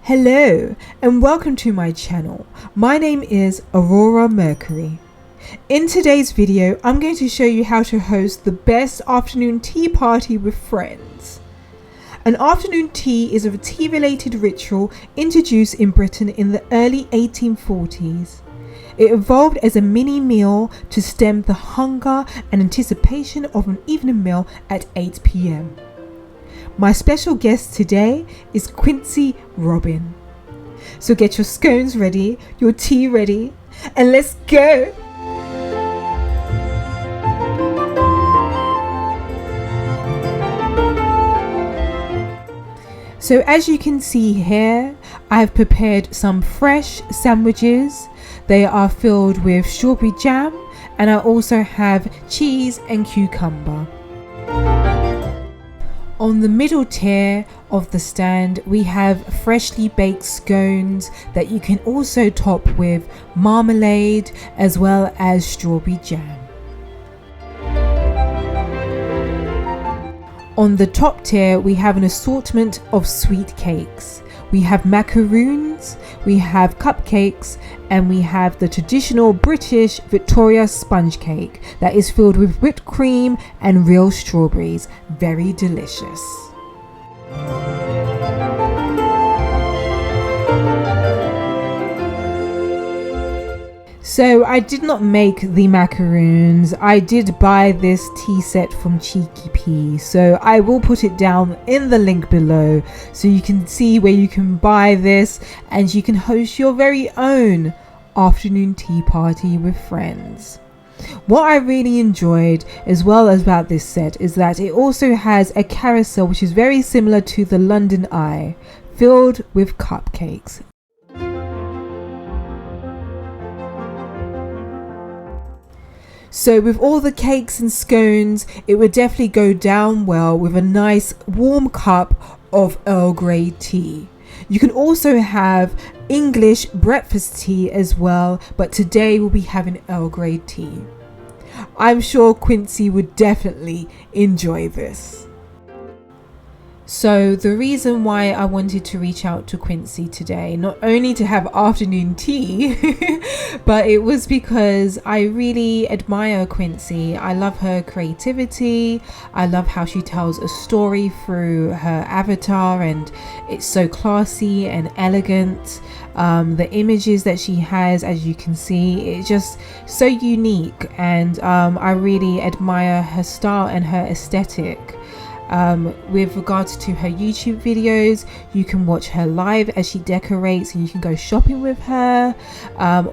Hello and welcome to my channel. My name is Aurora Mercury. In today's video, I'm going to show you how to host the best afternoon tea party with friends. An afternoon tea is a tea-related ritual introduced in Britain in the early 1840s. It evolved as a mini meal to stem the hunger and anticipation of an evening meal at 8 p.m. My special guest today is Quincy Robin. So get your scones ready, your tea ready, and let's go! So as you can see here, I've prepared some fresh sandwiches. They are filled with strawberry jam, and I also have cheese and cucumber. On the middle tier of the stand, we have freshly baked scones that you can also top with marmalade as well as strawberry jam. On the top tier, we have an assortment of sweet cakes. We have macaroons, we have cupcakes, and we have the traditional British Victoria sponge cake that is filled with whipped cream and real strawberries. Very delicious. So I did not make the macaroons. I did buy this tea set from Cheeky Pea, so I will put it down in the link below so you can see where you can buy this and you can host your very own afternoon tea party with friends. What I really enjoyed as well as about this set is that it also has a carousel which is very similar to the London Eye, filled with cupcakes. So with all the cakes and scones, it would definitely go down well with a nice warm cup of Earl Grey tea. You can also have English breakfast tea as well, but today we'll be having Earl Grey tea. I'm sure Quincy would definitely enjoy this. So the reason why I wanted to reach out to Quincy today, not only to have afternoon tea, but it was because I really admire Quincy. I love her creativity. I love how she tells a story through her avatar, and it's so classy and elegant. The images that she has, as you can see, it's just so unique, and I really admire her style and her aesthetic. With regards to her YouTube videos, you can watch her live as she decorates and you can go shopping with her.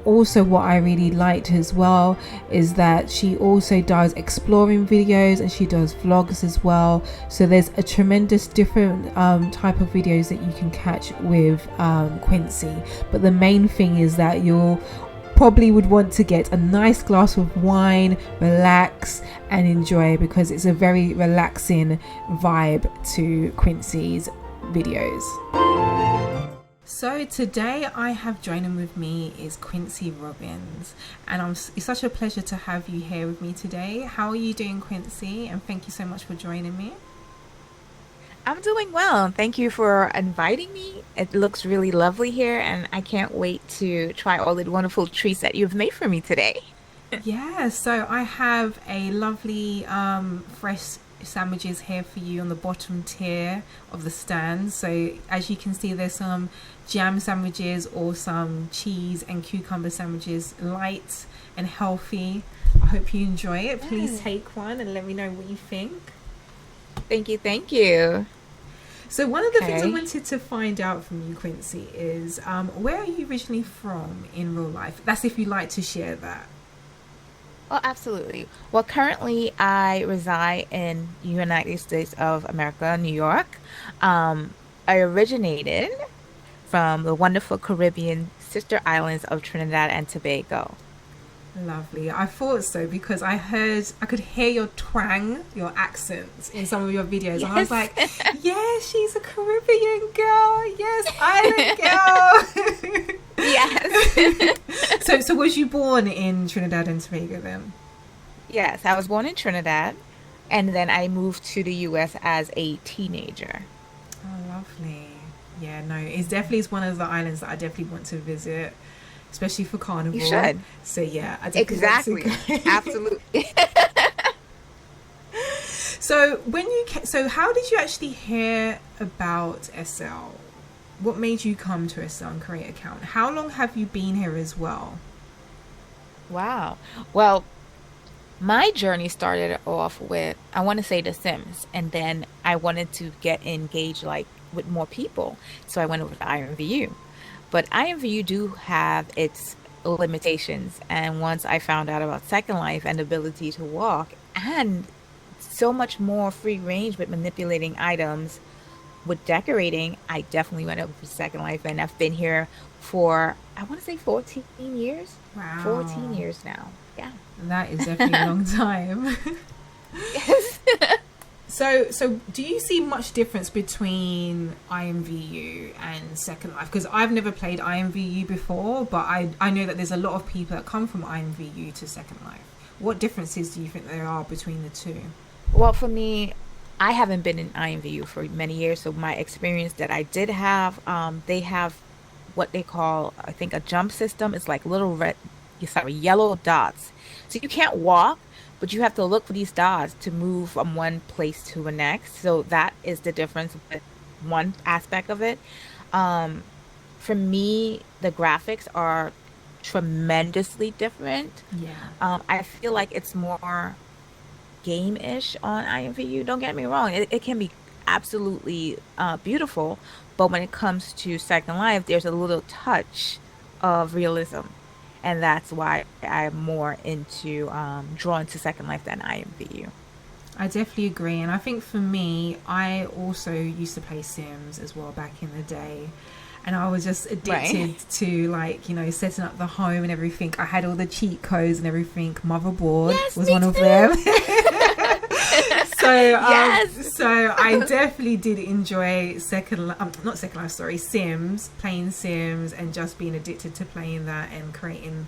Also, what I really liked as well is that she also does exploring videos and she does vlogs as well. So there's a tremendous different type of videos that you can catch with Quincy. But the main thing is that you'll probably would want to get a nice glass of wine, relax and enjoy, because it's a very relaxing vibe to Quincy's videos. So today I have joining with me is Quincy Robin, and it's such a pleasure to have you here with me today. How are you doing, Quincy? And thank you so much for joining me. I'm doing well. Thank you for inviting me. It looks really lovely here, and I can't wait to try all the wonderful treats that you've made for me today. Yeah, so I have a lovely fresh sandwiches here for you on the bottom tier of the stand. So as you can see, there's some jam sandwiches or some cheese and cucumber sandwiches, light and healthy. I hope you enjoy it. Please take one and let me know what you think. Thank you, thank you. So one of the things I wanted to find out from you, Quincy, is where are you originally from in real life? That's if you'd like to share that. Oh, absolutely. Well, currently I reside in the United States of America, New York. I originated from the wonderful Caribbean sister islands of Trinidad and Tobago. Lovely. I thought so because I could hear your twang, your accents in some of your videos. Yes. And I was like, yeah, she's a Caribbean girl. Yes, island girl. Yes. So was you born in Trinidad and Tobago then? Yes, I was born in Trinidad, and then I moved to the US as a teenager. Oh, lovely. Yeah, no, it's definitely is one of the islands that I definitely want to visit, especially for You carnival. should. So yeah, I definitely want to Exactly. go. Absolutely. So so how did you actually hear about SL? What made you come to SL and create an account? How long have you been here as well? Wow. Well, my journey started off with, I want to say The Sims, and then I wanted to get engaged like with more people. So I went over to IMVU. But IMVU do have its limitations. And once I found out about Second Life and the ability to walk and so much more free range with manipulating items, with decorating, I definitely went over to Second Life and I've been here for, I want to say 14 years. 14 Wow, years now. Yeah. that is definitely a long time. Yes. So do you see much difference between IMVU and Second Life? Because I've never played IMVU before, but I know that there's a lot of people that come from IMVU to Second Life. What differences do you think there are between the two? Well, for me, I haven't been in IMVU for many years, so my experience that I did have, they have what they call, I think, a jump system. It's like little yellow dots. So you can't walk, but you have to look for these dots to move from one place to the next. So that is the difference with one aspect of it. Um, for me, the graphics are tremendously different. Yeah. I feel like it's more game-ish on IMVU. Don't get me wrong, it can be absolutely beautiful, but when it comes to Second Life, there's a little touch of realism, and that's why I'm more into drawn to Second Life than IMVU. I definitely agree. And I think for me, I also used to play Sims as well back in the day. And I was just Right. addicted to, like, setting up the home and everything. I had all the cheat codes and everything. Motherboard Yes, was me one of too. them. So, Yes. I definitely did enjoy not Second Life, sorry, Sims, playing Sims, and just being addicted to playing that and creating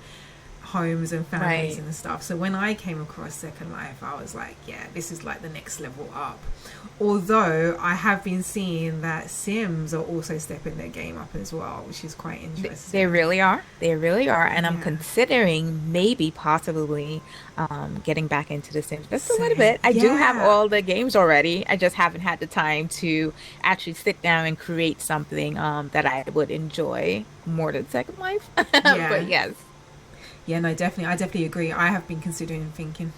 homes and families Right. and stuff. So when I came across Second Life, I was like, yeah, this is like the next level up. Although I have been seeing that Sims are also stepping their game up as well, which is quite They interesting. really are. They really are. And I'm Yeah. considering maybe possibly getting back into The Sims just a little Same. bit. I do have Yeah. all the games already. I just haven't had the time to actually sit down and create something that I would enjoy more than Second Life. But Yeah. yes. Yeah, no, definitely. I definitely agree. I have been considering thinking,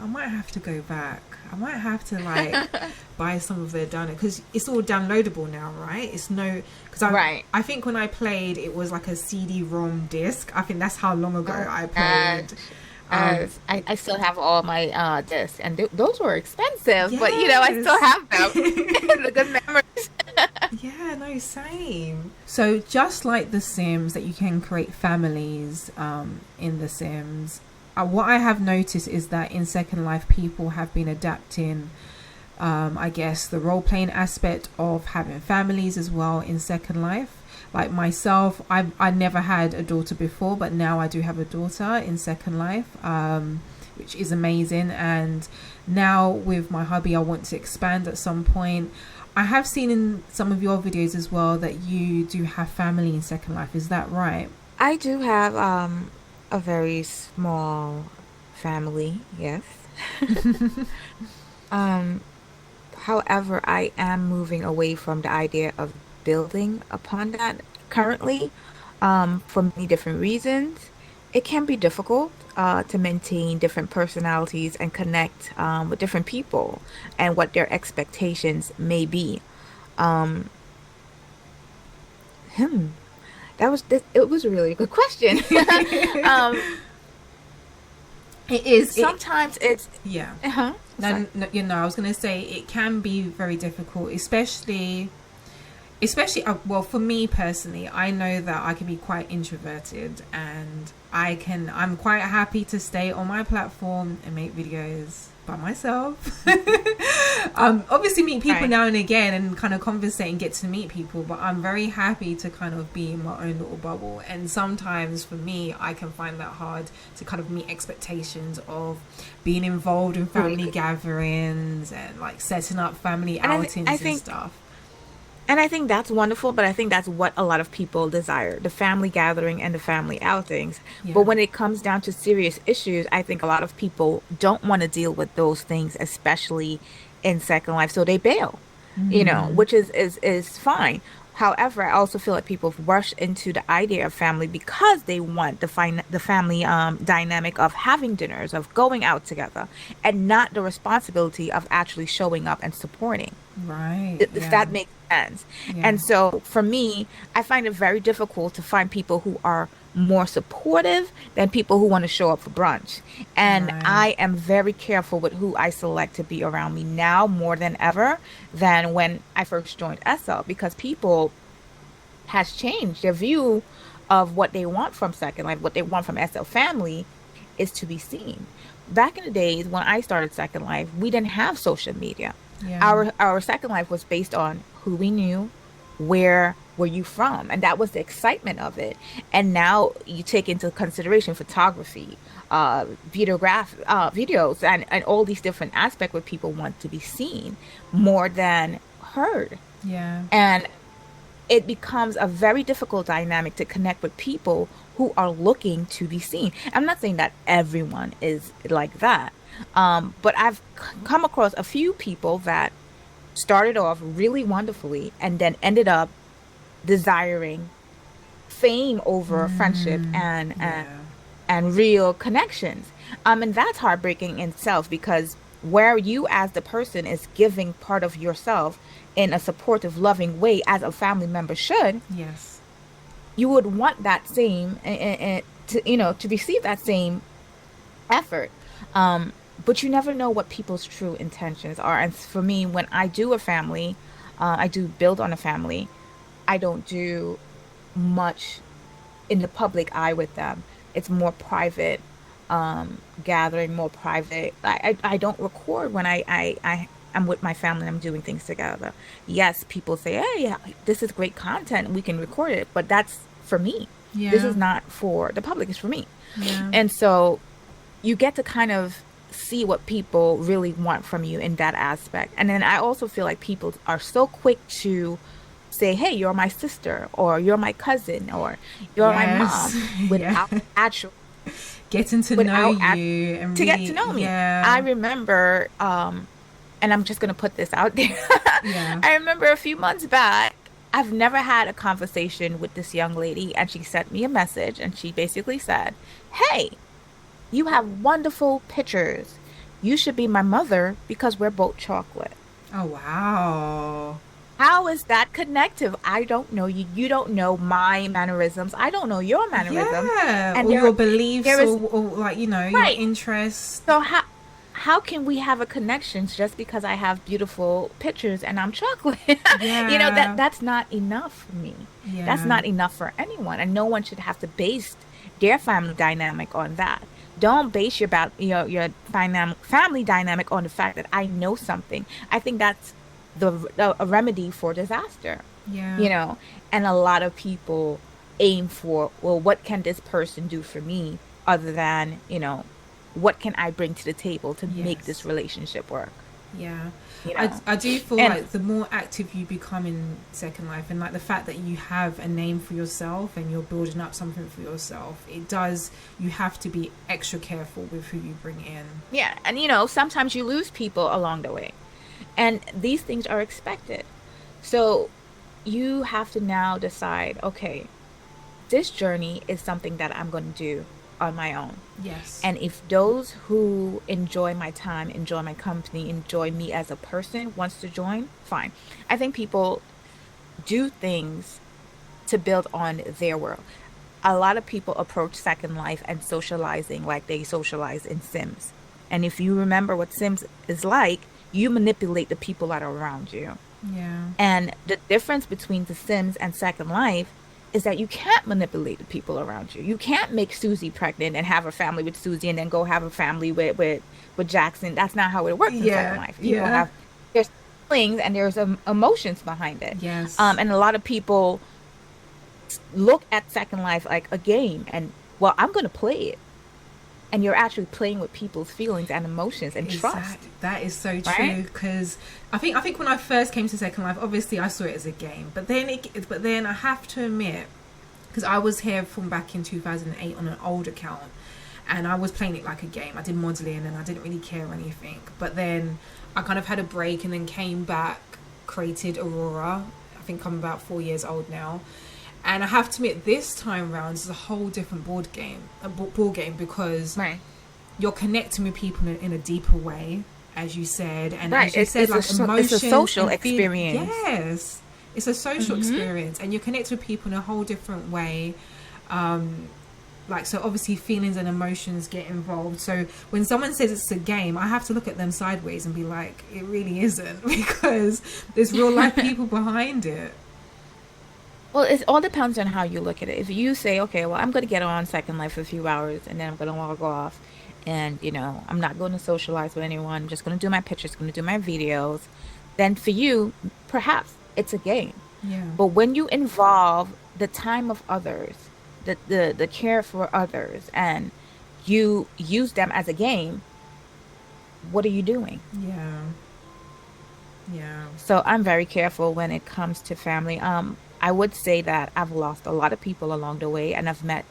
I might have to go back. I might have to like buy some of their download because it's all downloadable now, right? It's no because Right. I think when I played, it was like a CD-ROM disc. I think that's how long ago Oh I my played. gosh. I still have all my discs, and those were expensive, but I still Yes. have them. The good memories. Yeah, no, same. So just like The Sims, that you can create families in The Sims. What I have noticed is that in Second Life, people have been adapting, I guess, the role playing aspect of having families as well in Second Life. Like myself, I never had a daughter before, but now I do have a daughter in Second Life, which is amazing. And now with my hubby, I want to expand at some point. I have seen in some of your videos as well that you do have family in Second Life. Is that right? I do have a very small family, yes. Um, However, I am moving away from the idea of building upon that currently, for many different reasons. It can be difficult to maintain different personalities and connect with different people and what their expectations may be. Um, hmm, it was a really good question. Um, It is. Sometimes it's, Yeah. uh-huh, sorry. No, no, I was gonna say it can be very difficult, especially well, for me personally, I know that I can be quite introverted, and I'm quite happy to stay on my platform and make videos by myself. Obviously meet people Right. now and again and kind of conversate and get to meet people, but I'm very happy to kind of be in my own little bubble. And sometimes for me, I can find that hard to kind of meet expectations of being involved in family Really. gatherings and like setting up family And outings I and think stuff. And I think that's wonderful, but I think that's what a lot of people desire, the family gathering and the family outings. But Yeah. when it comes down to serious issues, I think a lot of people don't want to deal with those things, especially in Second Life. So they bail, Mm. which is fine. However, I also feel like people rush into the idea of family because they want the family dynamic of having dinners, of going out together, and not the responsibility of actually showing up and supporting, Right. if Yeah. that makes sense. Yeah. And so for me, I find it very difficult to find people who are more supportive than people who want to show up for brunch. And Right. I am very careful with who I select to be around me now more than ever than when I first joined SL, because people has changed their view of what they want from Second Life, what they want from SL family is to be seen. Back in the days when I started Second Life, we didn't have social media. Yeah. Our Second Life was based on who we knew, where were you from, and that was the excitement of it. And now you take into consideration photography, videos, and all these different aspects where people want to be seen more than heard. Yeah. And it becomes a very difficult dynamic to connect with people who are looking to be seen. I'm not saying that everyone is like that, but I've come across a few people that started off really wonderfully and then ended up desiring fame over friendship Mm. Yeah. and real connections. And that's heartbreaking in itself, because where you as the person is giving part of yourself in a supportive, loving way as a family member should, Yes. you would want that same to to receive that same effort. But you never know what people's true intentions are. And for me, when I do a family, I do build on a family. I don't do much in the public eye with them. It's more private gathering, more private. I don't record when I'm with my family and I'm doing things together. Yes, people say, hey, yeah, this is great content. We can record it. But that's for me. This Yeah. is not for the public. It's for me. Yeah. And so you get to kind of see what people really want from you in that aspect. And then I also feel like people are so quick to say, hey, you're my sister, or you're my cousin, or you're my Yes. mom, Yeah. without actual Getting to know without act you and to get to really, know me. I yeah. remember, and I'm just gonna put this out there. Yeah. I remember a few months back, I've never had a conversation with this young lady, and she sent me a message, and she basically said, hey, you have wonderful pictures. You should be my mother because we're both chocolate. Oh, wow. How is that connective? I don't know you. You don't know my mannerisms. I don't know your mannerisms. Yeah. And Or your there beliefs, is or like, your right. interests. So how can we have a connection just because I have beautiful pictures and I'm chocolate? Yeah. That's not enough for me. That's Yeah. not enough for anyone, and no one should have to base their family dynamic on that. Don't base your family dynamic on the fact that I know something. I think that's a remedy for disaster, Yeah. you know. And a lot of people aim for, well, what can this person do for me other than, what can I bring to the table to make this Yes. relationship work, Yeah. you I, know? I do feel And like the more active you become in Second Life, and like the fact that you have a name for yourself and you're building up something for yourself, you have to be extra careful with who you bring in. yeah, and sometimes you lose people along the way. And these things are expected. So you have to now decide, okay, this journey is something that I'm going to do on my own. Yes. And if those who enjoy my time, enjoy my company, enjoy me as a person wants to join, fine. I think people do things to build on their world. A lot of people approach Second Life and socializing like they socialize in Sims. And if you remember what Sims is like, you manipulate the people that are around you. Yeah. And the difference between The Sims and Second Life is that you can't manipulate the people around you. You can't make Susie pregnant and have a family with Susie and then go have a family with Jackson. That's not how it works in Second Yeah. Life. People Yeah. have there's feelings and there's emotions behind it. Yes. And a lot of people look at Second Life like a game and, well, I'm going to play it. and you're actually playing with people's feelings and emotions and trust, Exactly. That is so right? true because I think when I first came to Second Life, obviously I saw it as a game, but then I have to admit, because I was here from back in 2008 on an old account, and I was playing it like a game. I did modeling and I didn't really care or anything. But then I kind of had a break and then came back, created Aurora. I think I'm about 4 years old now. And I have to admit, this time round is a whole different ball game because Right. you're connecting with people in a deeper way, as you said, and Right. as you said, like It's a emotions social and feel. experience. Yes, it's a social experience, and you're connecting with people in a whole different way. Like, so obviously feelings and emotions get involved. So when someone says it's a game, I have to look at them sideways and be like, it really isn't, because there's real life people behind it. Well, it all depends on how you look at it. If you say, okay, well, I'm going to get on Second Life for a few hours and then I'm going to log off, and I'm not going to socialize with anyone, I'm just going to do my pictures, going to do my videos, then for you, perhaps it's a game. Yeah. But when you involve the time of others, the care for others, and you use them as a game, what are you doing? Yeah. Yeah. So I'm very careful when it comes to family. I would say that I've lost a lot of people along the way, and I've met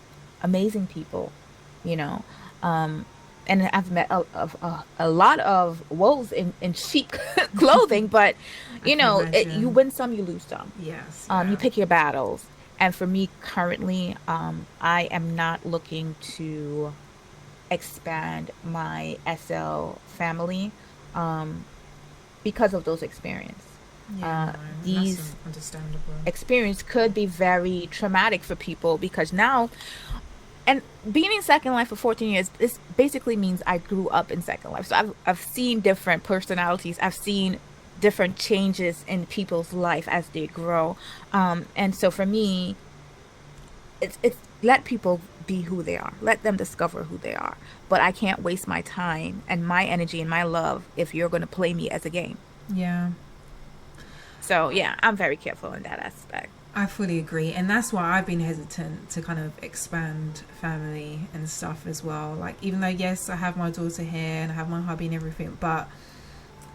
amazing people, you know. Um, and I've met a lot of wolves in sheep clothing, but I can you imagine. win some, you lose some. Yes. You Yeah. pick your battles. And for me currently, I am not looking to expand my SL family um, because of those experiences. Yeah, no, Uh, that's these understandable. experience could be very traumatic for people because now, and being in Second Life for 14 years, this basically means I grew up in Second Life. So I've seen different personalities. I've seen different changes in people's life as they grow. And so for me, it's let people be who they are. Let them discover who they are. But I can't waste my time and my energy and my love if you're going to play me as a game. Yeah, So yeah, I'm very careful in that aspect. I fully agree. And that's why I've been hesitant to kind of expand family and stuff as well. Like, even though, yes, I have my daughter here and I have my hubby and everything, but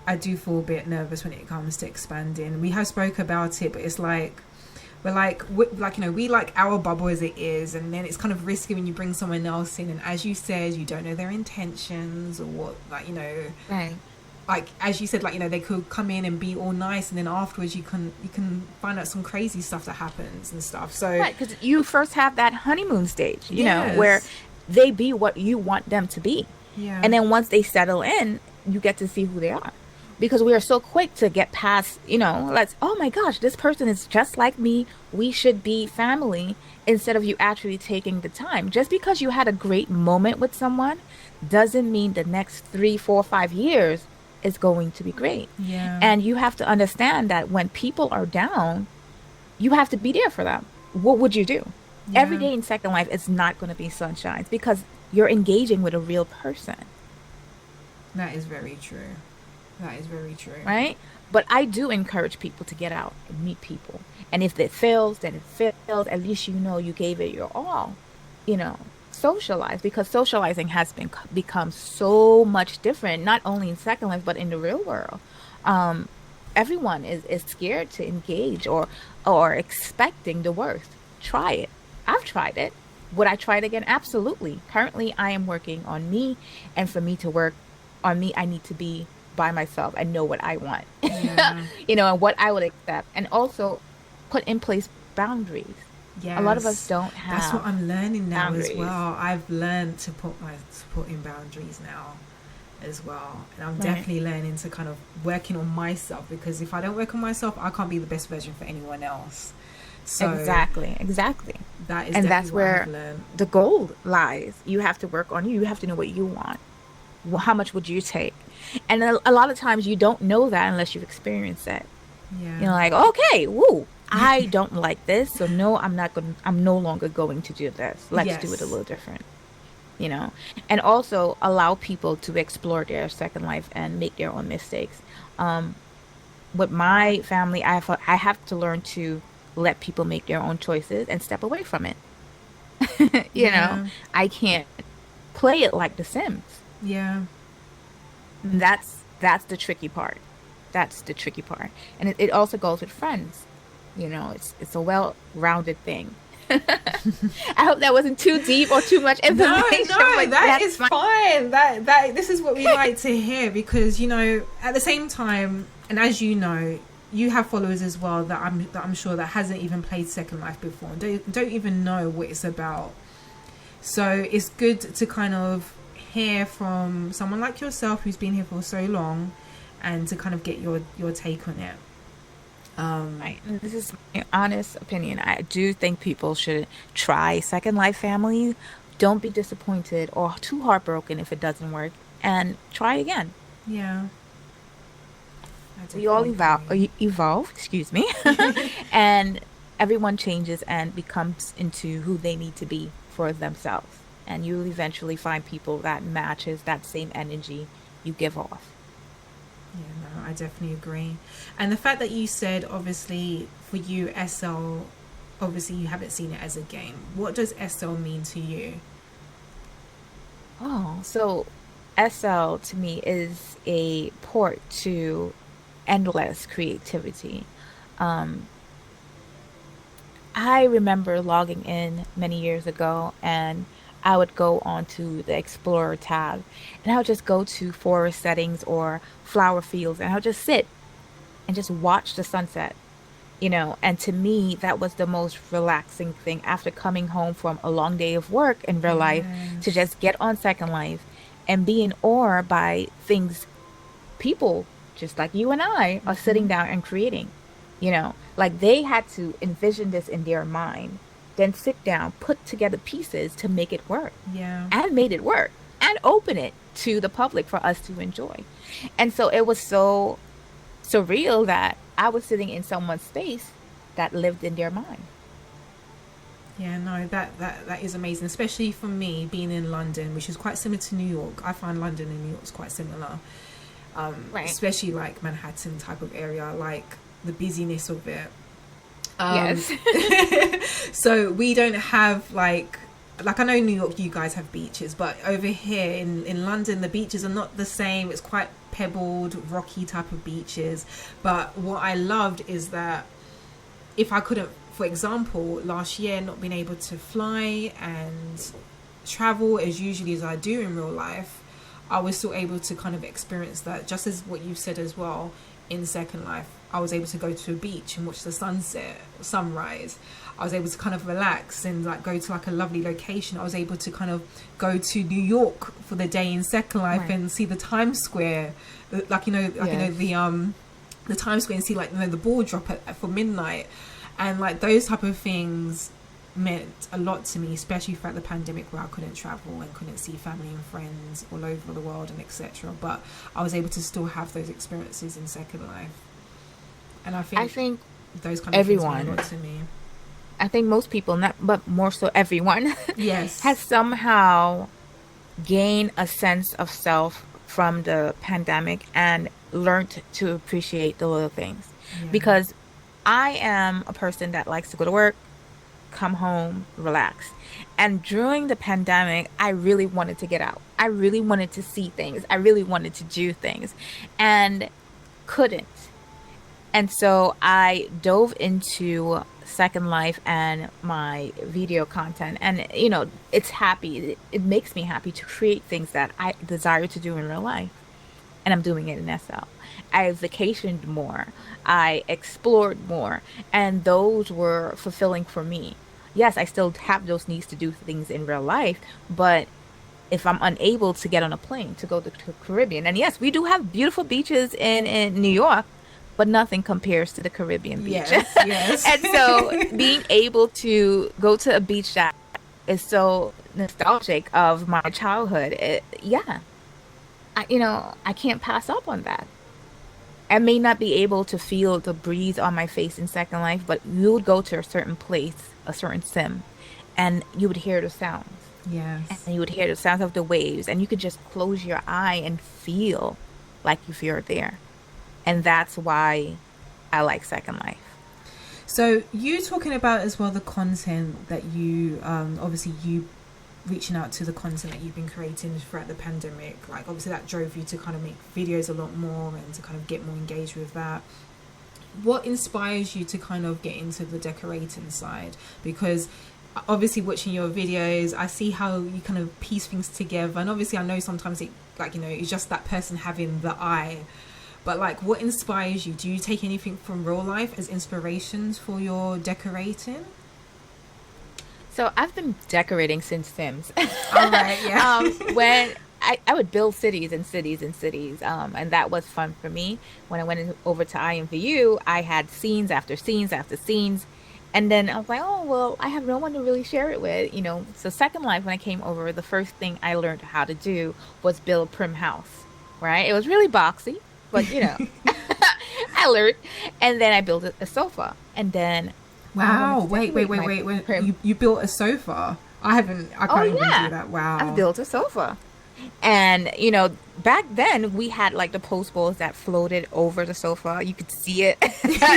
I do feel a bit nervous when it comes to expanding. We have spoke about it, but it's like, we like our bubble as it is, and then it's kind of risky when you bring someone else in, and as you said, you don't know their intentions or what, Right. like as you said, they could come in and be all nice, and then afterwards you can find out some crazy stuff that happens and stuff. So Right, because you first have that honeymoon stage, where yes, they be what you want them to be. yeah, And then once they settle in, you get to see who they are. Because we are so quick to get past, oh my gosh, this person is just like me. We should be family instead of you actually taking the time. Just because you had a great moment with someone doesn't mean the next 3, 4, 5 years is going to be great. yeah, And you have to understand that when people are down, you have to be there for them. What would you do? Every yeah. day in Second Life is not going to be sunshines because you're engaging with a real person, That is very true. That is very true. right? But I do encourage people to get out and meet people. And if it fails, then it fails. At least you gave it your all. You know, socialize, because socializing has become so much different, not only in Second Life but in the real world. Um, Everyone is scared to engage or expecting the worst. Try it. I've tried it. Would I try it again? Absolutely. Currently, I am working on me, and for me to work on me, I need to be by myself and know what I want, Yeah. and what I would accept, and also put in place boundaries. A lot of us Yes. don't That's what have I'm learning now as boundaries. well. I've learned to put in boundaries now as well. And I'm Right. definitely learning to kind of working on myself, because if I don't work on myself, I can't be the best version for anyone else. So Exactly, exactly. that is And definitely that's what I've where learned. the gold lies. You have to work on you. You have to know what you want. How much would you take? And a lot of times you don't know that unless you've experienced it. Yeah. Like, okay, woo, I don't like this, so no, I'm no longer going to do this. Let's do it a Yes. little different, you know? And also allow people to explore their Second Life and make their own mistakes. Um, with my family, I have to learn to let people make their own choices and step away from it. you know, Yeah. I can't. play it like The Sims. Yeah. And that's the tricky part. That's the tricky part. And it also goes with friends. It's a well-rounded thing. I hope that wasn't too deep or too much No, information. no, But that that's is fine. That this is what we like to hear, because at the same time, and as you know, you have followers as well that I'm sure that hasn't even played Second Life before and don't even know what it's about. So it's good to kind of hear from someone like yourself who's been here for so long, and to kind of get your take on it. right. And this is my honest opinion. I do think people should try Second Life Family. Don't be disappointed or too heartbroken if it doesn't work, and try again. Yeah, I We all definitely agree. evolve, excuse me, and everyone changes and becomes into who they need to be for themselves. And you'll eventually find people that matches that same energy you give off. Yeah, no, I definitely agree. And the fact that you said, obviously, for you, SL, obviously you haven't seen it as a game. What does SL mean to you? Oh, so SL to me is a port to endless creativity. Um, I remember logging in many years ago, and I would go onto the Explorer tab, and I would just go to forest settings or flower fields, and I would just sit and just watch the sunset. And to me, that was the most relaxing thing after coming home from a long day of work in real life, to Yes. just get on Second Life and be in awe by things people just like you and I are sitting down and creating. Like they had to envision this in their mind, then sit down, put together pieces to make it work, Yeah. and made it work, and open it to the public for us to enjoy. And so it was so surreal that I was sitting in someone's space that lived in their mind. Yeah, no, that is amazing, especially for me being in London, which is quite similar to New York. I find London and New York's quite similar, Right. especially like Manhattan type of area, like the busyness of it. Um, Yes. so we don't have like I know New York, you guys have beaches, but over here in London, the beaches are not the same. It's quite pebbled, rocky type of beaches. But what I loved is that if I couldn't, for example, last year not being able to fly and travel as usually as I do in real life, I was still able to kind of experience that, just as what you said as well in Second Life. I was able to go to a beach and watch the sunset, sunrise. I was able to kind of relax and like go to like a lovely location. I was able to kind of go to New York for the day in Second Life Right. and see the Times Square, Yes. the Times Square, and see like the ball drop for midnight, and like those type of things meant a lot to me, especially throughout the pandemic where I couldn't travel and couldn't see family and friends all over the world and etc. But I was able to still have those experiences in Second Life, and I I think think those kind of things mean a everyone, lot to me. I think most people, not but more so everyone, has Yes. somehow gained a sense of self from the pandemic and learned to appreciate the little things. Yeah. Because I am a person that likes to go to work, come home, relax. And during the pandemic, I really wanted to get out. I really wanted to see things. I really wanted to do things and couldn't. And so I dove into Second Life and my video content. And, it's happy. It makes me happy to create things that I desire to do in real life. And I'm doing it in SL. I vacationed more. I explored more. And those were fulfilling for me. Yes, I still have those needs to do things in real life, but if I'm unable to get on a plane to go to the Caribbean, and yes, we do have beautiful beaches in New York, but nothing compares to the Caribbean beach. Yes. Yes. And so being able to go to a beach that is so nostalgic of my childhood, yeah, I can't pass up on that. I may not be able to feel the breeze on my face in Second Life, but you would go to a certain place, a certain sim, and you would hear the sounds. Yes. And you would hear the sounds of the waves, and you could just close your eye and feel like if you're there. And that's why I like Second Life. So you talking about as well the content that you obviously you reaching out to the content that you've been creating throughout the pandemic? Like obviously that drove you to kind of make videos a lot more and to kind of get more engaged with that. What inspires you to kind of get into the decorating side? Because obviously watching your videos, I see how you kind of piece things together, and obviously I know sometimes it, like, you know, it's just that person having the eye, but like what inspires you? Do you take anything from real life as inspirations for your decorating? So I've been decorating since Sims. All right, yeah. When I would build cities and cities and cities, and that was fun for me. When I went over to IMVU, I had scenes after scenes after scenes. And then I was like, oh, well, I have no one to really share it with, you know. So Second Life, when I came over, the first thing I learned how to do was build a prim house, right? It was really boxy, but, you know, I learned. And then I built a sofa. And then Wow, wait. You built a sofa? I can't even do that. Wow. I've built a sofa. And, you know, back then we had like the post bowls that floated over the sofa. You could see it.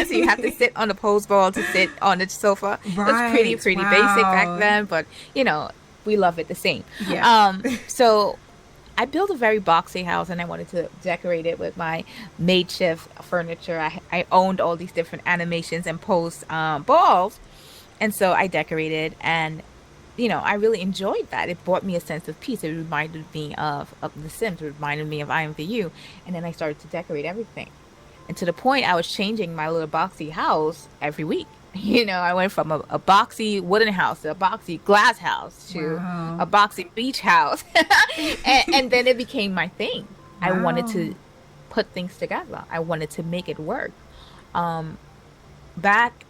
So you have to sit on the post bowl to sit on the sofa. Right. It was pretty wow. basic back then, but, you know, we love it the same. Yeah. So I built a very boxy house and I wanted to decorate it with my makeshift furniture. I owned all these different animations and post balls. And so I decorated, and you know, I really enjoyed that. It brought me a sense of peace. It reminded me of The Sims. It reminded me of IMVU. And then I started to decorate everything. And to the point I was changing my little boxy house every week. You know, I went from a boxy wooden house to a boxy glass house to Wow. a boxy beach house. And then it became my thing. I wanted to put things together. I wanted to make it work. Back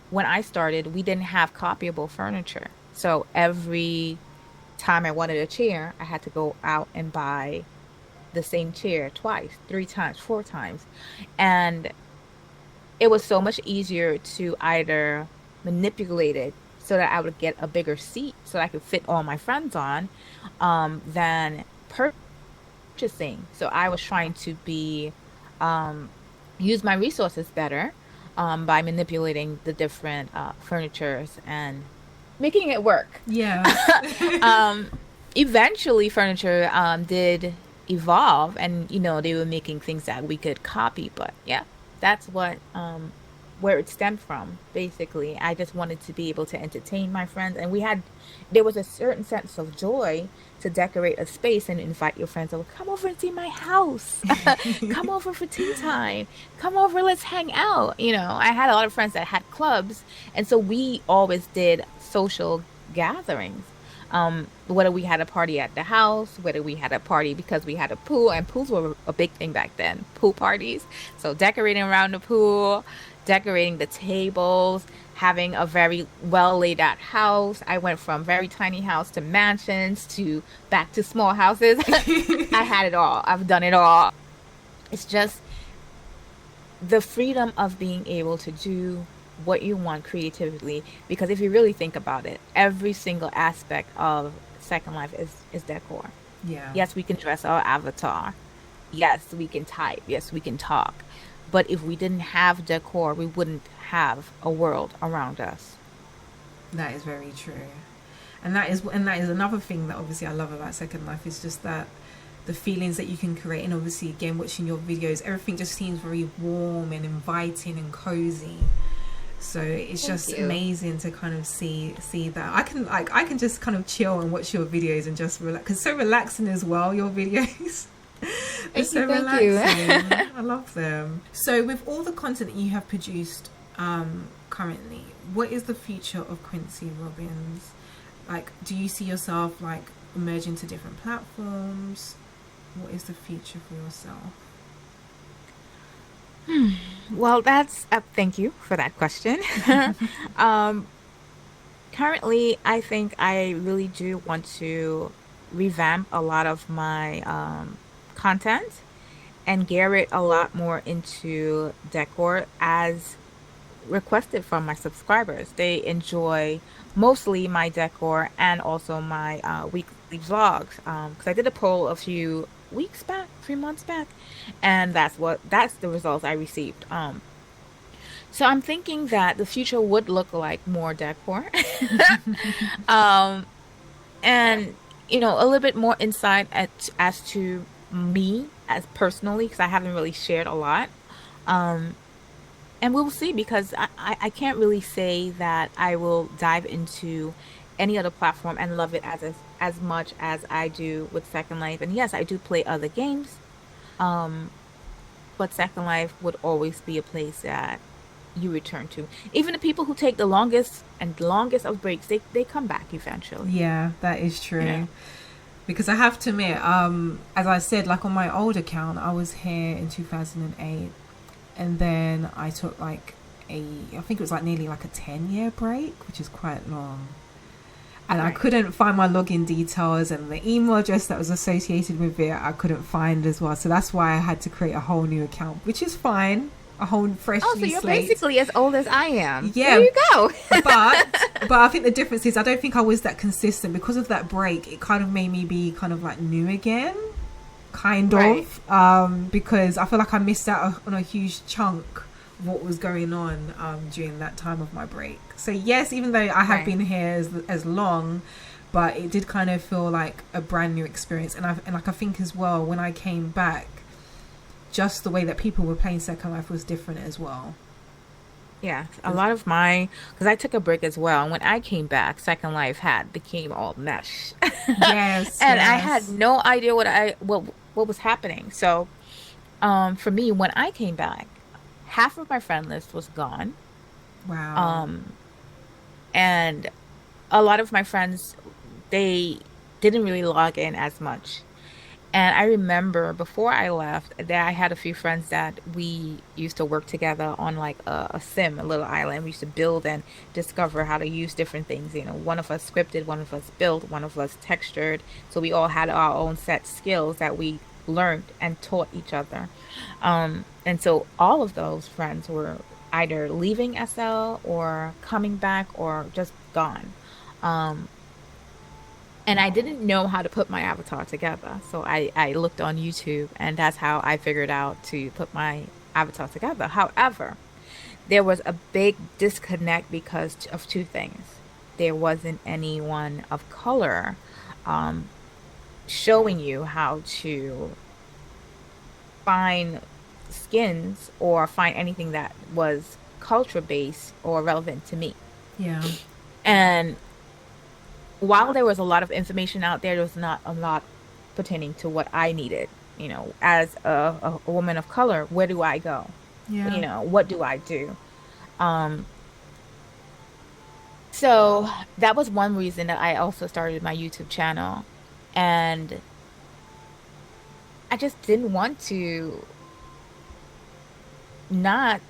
when I started, we didn't have copyable furniture. So every time I wanted a chair, I had to go out and buy the same chair twice, 3 times, 4 times. And it was so much easier to either manipulate it so that I would get a bigger seat so that I could fit all my friends on, than purchasing. So I was trying to use my resources better, by manipulating the different furnitures and making it work. Yeah. Eventually, furniture did evolve, and you know they were making things that we could copy. But yeah, that's what where it stemmed from. Basically, I just wanted to be able to entertain my friends, and there was a certain sense of joy to decorate a space and invite your friends over. Come over and see my house. Come over for tea time. Come over, let's hang out. You know, I had a lot of friends that had clubs, and so we always did social gatherings. Whether we had a party at the house, whether we had a party because we had a pool, and pools were a big thing back then, pool parties. So decorating around the pool, decorating the tables, having a very well laid out house. I went from very tiny house to mansions to back to small houses. I had it all. I've done it all. It's just the freedom of being able to do what you want creatively, because if you really think about it, every single aspect of Second Life is decor. Yeah. Yes, we can dress our avatar. Yes, we can type. Yes, we can talk. But if we didn't have decor, we wouldn't have a world around us. That is very true. And that is another thing that obviously I love about Second Life, is just that the feelings that you can create. And obviously again, watching your videos, everything just seems very warm and inviting and cozy. So it's just amazing to kind of see that. I can just kind of chill and watch your videos and just relax, because it's so relaxing as well, your videos. They're so relaxing. I love them. So with all the content that you have produced currently, what is the future of Quincy Robins? Like, do you see yourself like emerging to different platforms? What is the future for yourself? Well, that's thank you for that question. Currently, I think I really do want to revamp a lot of my content and gear it a lot more into decor as requested from my subscribers. They enjoy mostly my decor and also my weekly vlogs, because I did a poll a few weeks back, 3 months back, and that's the results I received. So I'm thinking that the future would look like more decor. And, a little bit more insight as to me as personally, because I haven't really shared a lot. Um, and we'll see because I can't really say that I will dive into any other platform and love it as much as I do with Second Life. And yes, I do play other games. Um, but Second Life would always be a place that you return to. Even the people who take the longest of breaks, they come back eventually. Yeah, that is You know. true. Because I have to admit, as I said, like on my old account, I was here in 2008, and then I took like I think it was like nearly like a 10-year break, which is quite long. And I Right. couldn't find my login details, and the email address that was associated with it I couldn't find as well. So that's why I had to create a whole new account, which is fine. A whole Oh, so freshly you're slate. basically as old as I am. There Yeah, you go. but I think the difference is I don't think I was that consistent because of that break. It kind of made me be kind of like new again, kind Right. of, because I feel like I missed out on a huge chunk of what was going on during that time of my break. So yes, even though I have Right. been here as long, but it did kind of feel like a brand new experience. And like I think as well when I came back, just the way that people were playing Second Life was different as well. Yeah, a lot of because I took a break as well. And when I came back, Second Life had became all mesh. Yes, And I had yes. no idea what was happening. So, for me, when I came back, half of my friend list was gone. Wow. Um, and a lot of my friends, they didn't really log in as much. And I remember before I left that I had a few friends that we used to work together on like a sim, a little island. We used to build and discover how to use different things. One of us scripted, one of us built, one of us textured. So we all had our own set skills that we learned and taught each other. And so all of those friends were either leaving SL or coming back or just gone. Um, and I didn't know how to put my avatar together. So I looked on YouTube, and that's how I figured out to put my avatar together. However, there was a big disconnect because of two things. There wasn't anyone of color um, showing you how to find skins or find anything that was culture based or relevant to me. Yeah. And while there was a lot of information out there, there was not a lot pertaining to what I needed. As a woman of color, where do I go? Yeah. What do I do? Um, so that was one reason that I also started my YouTube channel. And I just didn't want to not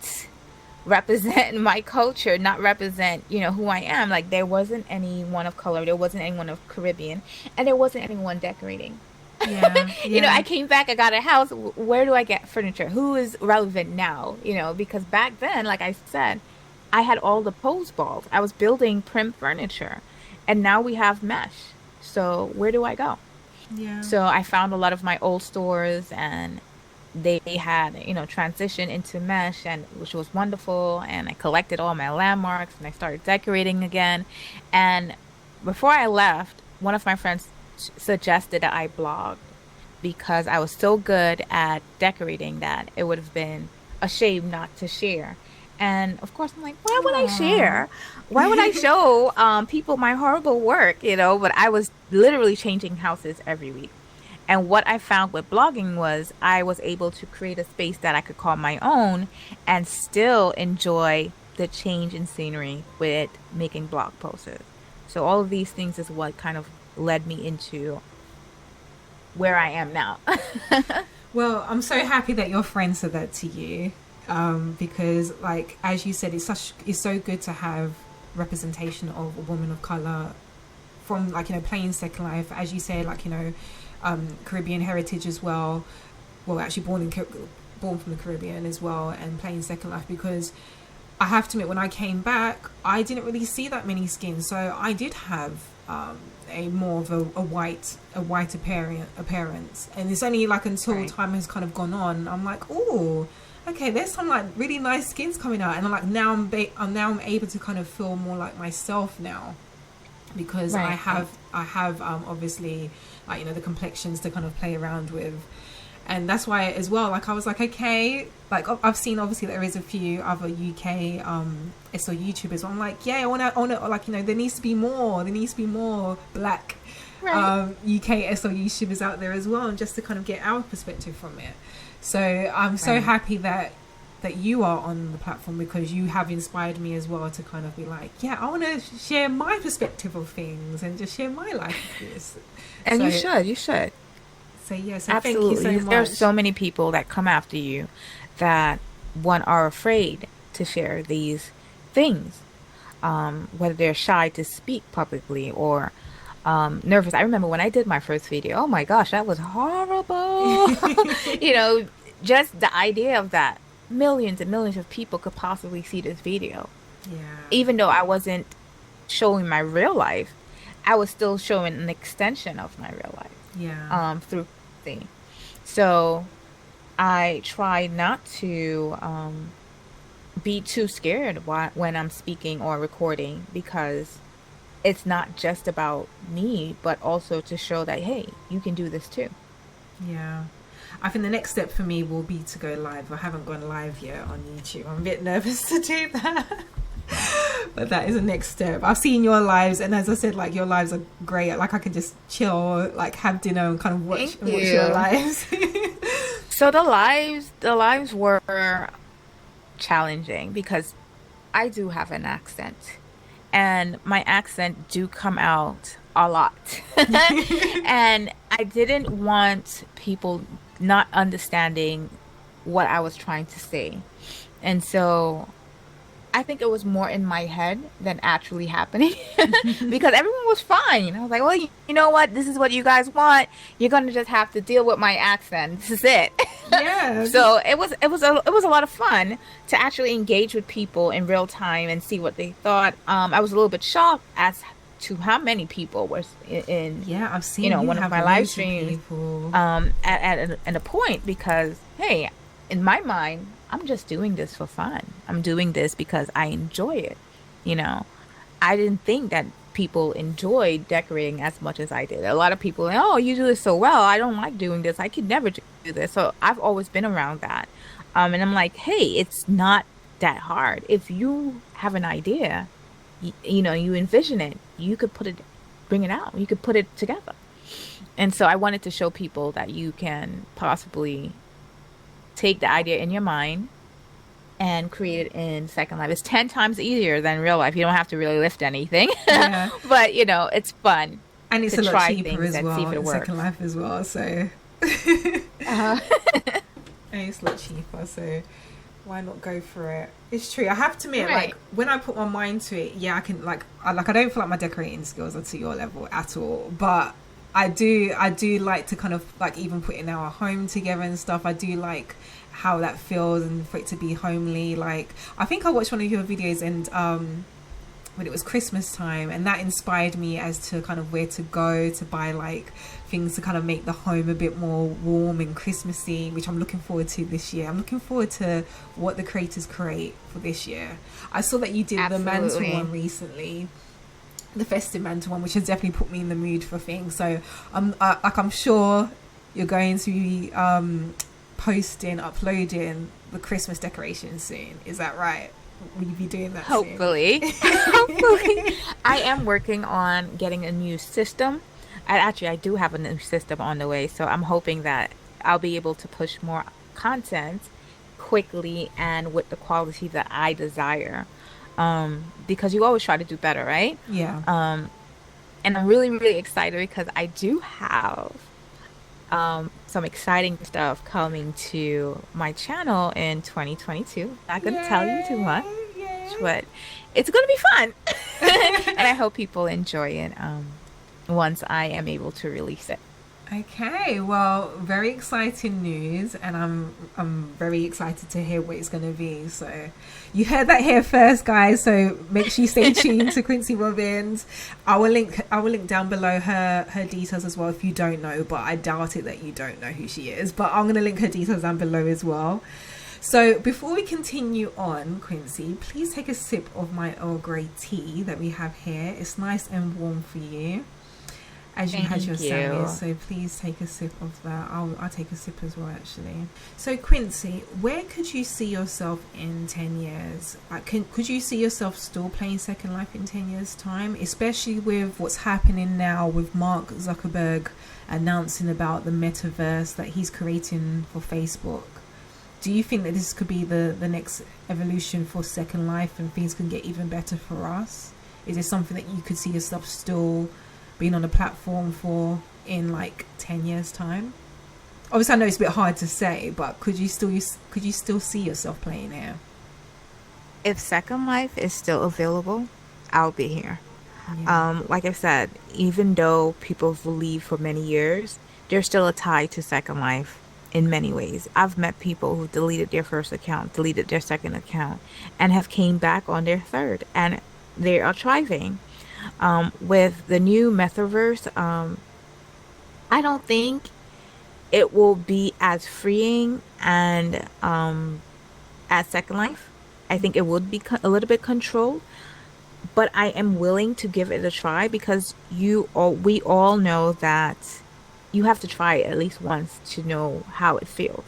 represent my culture, not represent, who I am. Like there wasn't anyone of color, there wasn't anyone of Caribbean, and there wasn't anyone decorating. Yeah. I Yeah. came back, I got a house. Where do I get furniture? Who is relevant now? Because back then, like I said, I had all the pose balls. I was building prim furniture, and now we have mesh. So where do I go? Yeah. So I found a lot of my old stores and they had, transition into mesh and which was wonderful. And I collected all my landmarks and I started decorating again. And before I left, one of my friends suggested that I blog because I was so good at decorating that it would have been a shame not to share. And of course, I'm like, why would I Aw. share? Why would I show people my horrible work? But I was literally changing houses every week. And what I found with blogging was I was able to create a space that I could call my own and still enjoy the change in scenery with making blog posts. So all of these things is what kind of led me into where I am now. Well, I'm so happy that your friend said that to you, because, like as you said, it's so good to have representation of a woman of color from, like, playing Second Life, as you said, like, Caribbean heritage as well. Well, actually born from the Caribbean as well, and playing Second Life, because I have to admit, when I came back, I didn't really see that many skins. So I did have a more of a white appearance, and it's only like until Right. time has kind of gone on, I'm like, oh, okay, there's some like really nice skins coming out, and I'm like, now I'm able to kind of feel more like myself now. because Right. I have obviously, like, the complexions to kind of play around with. And that's why as well, like, I was like, okay, like, I've seen obviously there is a few other UK SO YouTubers. I'm like, yeah, I wanna like, there needs to be more black Right. UK SO YouTubers out there as well, and just to kind of get our perspective from it. So I'm so Right. happy that you are on the platform, because you have inspired me as well to kind of be like, yeah, I want to share my perspective of things and just share my life with this. And So you should. yeah, so thank you Absolutely. so There are much. so many people that come after you that one are afraid to share these things, whether they're shy to speak publicly or nervous. I remember when I did my first video, oh my gosh, that was horrible. You know, just the idea of that millions and millions of people could possibly see this video. Yeah, Even though I wasn't showing my real life, I was still showing an extension of my real life yeah, through the. So I try not to be too scared when I'm speaking or recording, because it's not just about me, but also to show that, hey, you can do this too. yeah. I think the next step for me will be to go live. I haven't gone live yet on YouTube. I'm a bit nervous to do that. But that is the next step. I've seen your lives, and as I said, like, your lives are great. Like, I can just chill, like, have dinner and kind of watch Thank your you. lives. So the lives were challenging because I do have an accent, and my accent do come out a lot. And I didn't want people not understanding what I was trying to say. And so I think it was more in my head than actually happening because everyone was fine. I was like, well, you know what? This is what you guys want. You're gonna just have to deal with my accent. This is it. Yeah, So it was a lot of fun to actually engage with people in real time and see what they thought. I was a little bit shocked as to how many people were in yeah. I've seen you one of have my live loads of streams people. at a point, because hey, in my mind, I'm just doing this for fun. I'm doing this because I enjoy it. You know, I didn't think that people enjoyed decorating as much as I did. A lot of people, oh, you do this so well. I don't like doing this. I could never do this. So I've always been around that. And I'm like, hey, it's not that hard. If you have an idea, you envision it, you could bring it out. You could put it together. And so I wanted to show people that you can possibly take the idea in your mind and create it in Second Life. It's 10 times easier than real life. You don't have to really lift anything. Yeah, But, it's fun and it's to a lot try cheaper things as and see well if it in works. Second Life as well. So Uh, and it's a lot cheaper. So why not go for it? It's true. I have to admit, like, right. when I put my mind to it, yeah, I can, like, I don't feel like my decorating skills are to your level at all, but I do like to kind of, like, even putting our home together and stuff. I do like how that feels, and for it to be homely. Like, I think I watched one of your videos, and when it was Christmas time, and that inspired me as to kind of where to go to buy, like, things to kind of make the home a bit more warm and Christmassy, which I'm looking forward to this year. I'm looking forward to what the creators create for this year. I saw that you did the mantle Absolutely. one recently, the festive mantle one, which has definitely put me in the mood for things. So I'm sure you're going to be uploading the Christmas decorations soon. Is that right? Will you be doing that soon? Hopefully. Hopefully. I am working on getting a new system. I do have a new system on the way, so I'm hoping that I'll be able to push more content quickly and with the quality that I desire. Because you always try to do better, right? Yeah. And I'm really, really excited because I do have some exciting stuff coming to my channel in 2022. Not gonna tell you too much, Yay. but it's gonna be fun. And I hope people enjoy it once I am able to release it. Okay, well, very exciting news, and I'm very excited to hear what it's going to be. So, you heard that here first, guys. So make sure you stay tuned to Quincy Robin's. I will link down below her details as well if you don't know, but I doubt it that you don't know who she is. But I'm going to link her details down below as well. So before we continue on, Quincy, please take a sip of my Earl Grey tea that we have here. It's nice and warm for you, as you had your Thank you. sandwich. So please take a sip of that. I'll take a sip as well, actually. So Quincy, where could you see yourself in 10 years? Could you see yourself still playing Second Life in 10 years time, especially with what's happening now with Mark Zuckerberg announcing about the metaverse that he's creating for Facebook? Do you think that this could be the next evolution for Second Life and things can get even better for us? Is there something that you could see yourself still being on a platform for in like 10 years time? Obviously, I know it's a bit hard to say, but could you still see yourself playing here? If Second Life is still available, I'll be here. Yeah. Like I said, even though people have leave for many years, there's still a tie to Second Life in many ways. I've met people who deleted their first account, deleted their second account, and have came back on their third, and they are thriving. With the new metaverse, I don't think it will be as freeing and as Second Life. I think it would be a little bit controlled, but I am willing to give it a try because we all know that you have to try it at least once to know how it feels.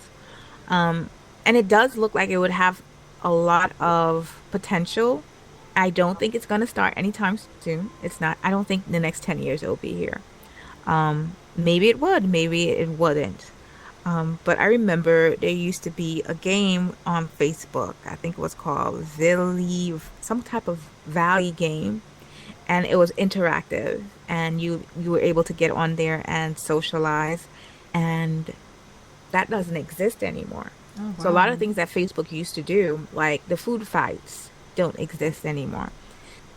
Um, and it does look like it would have a lot of potential. I don't think it's going to start anytime soon. It's not, I don't think in the next 10 years it'll be here. Maybe it would, maybe it wouldn't. But I remember there used to be a game on Facebook. I think it was called Valley, some type of Valley game, and it was interactive, and you were able to get on there and socialize, and that doesn't exist anymore. Oh So a lot wow. of things that Facebook used to do, like the food fights, don't exist anymore.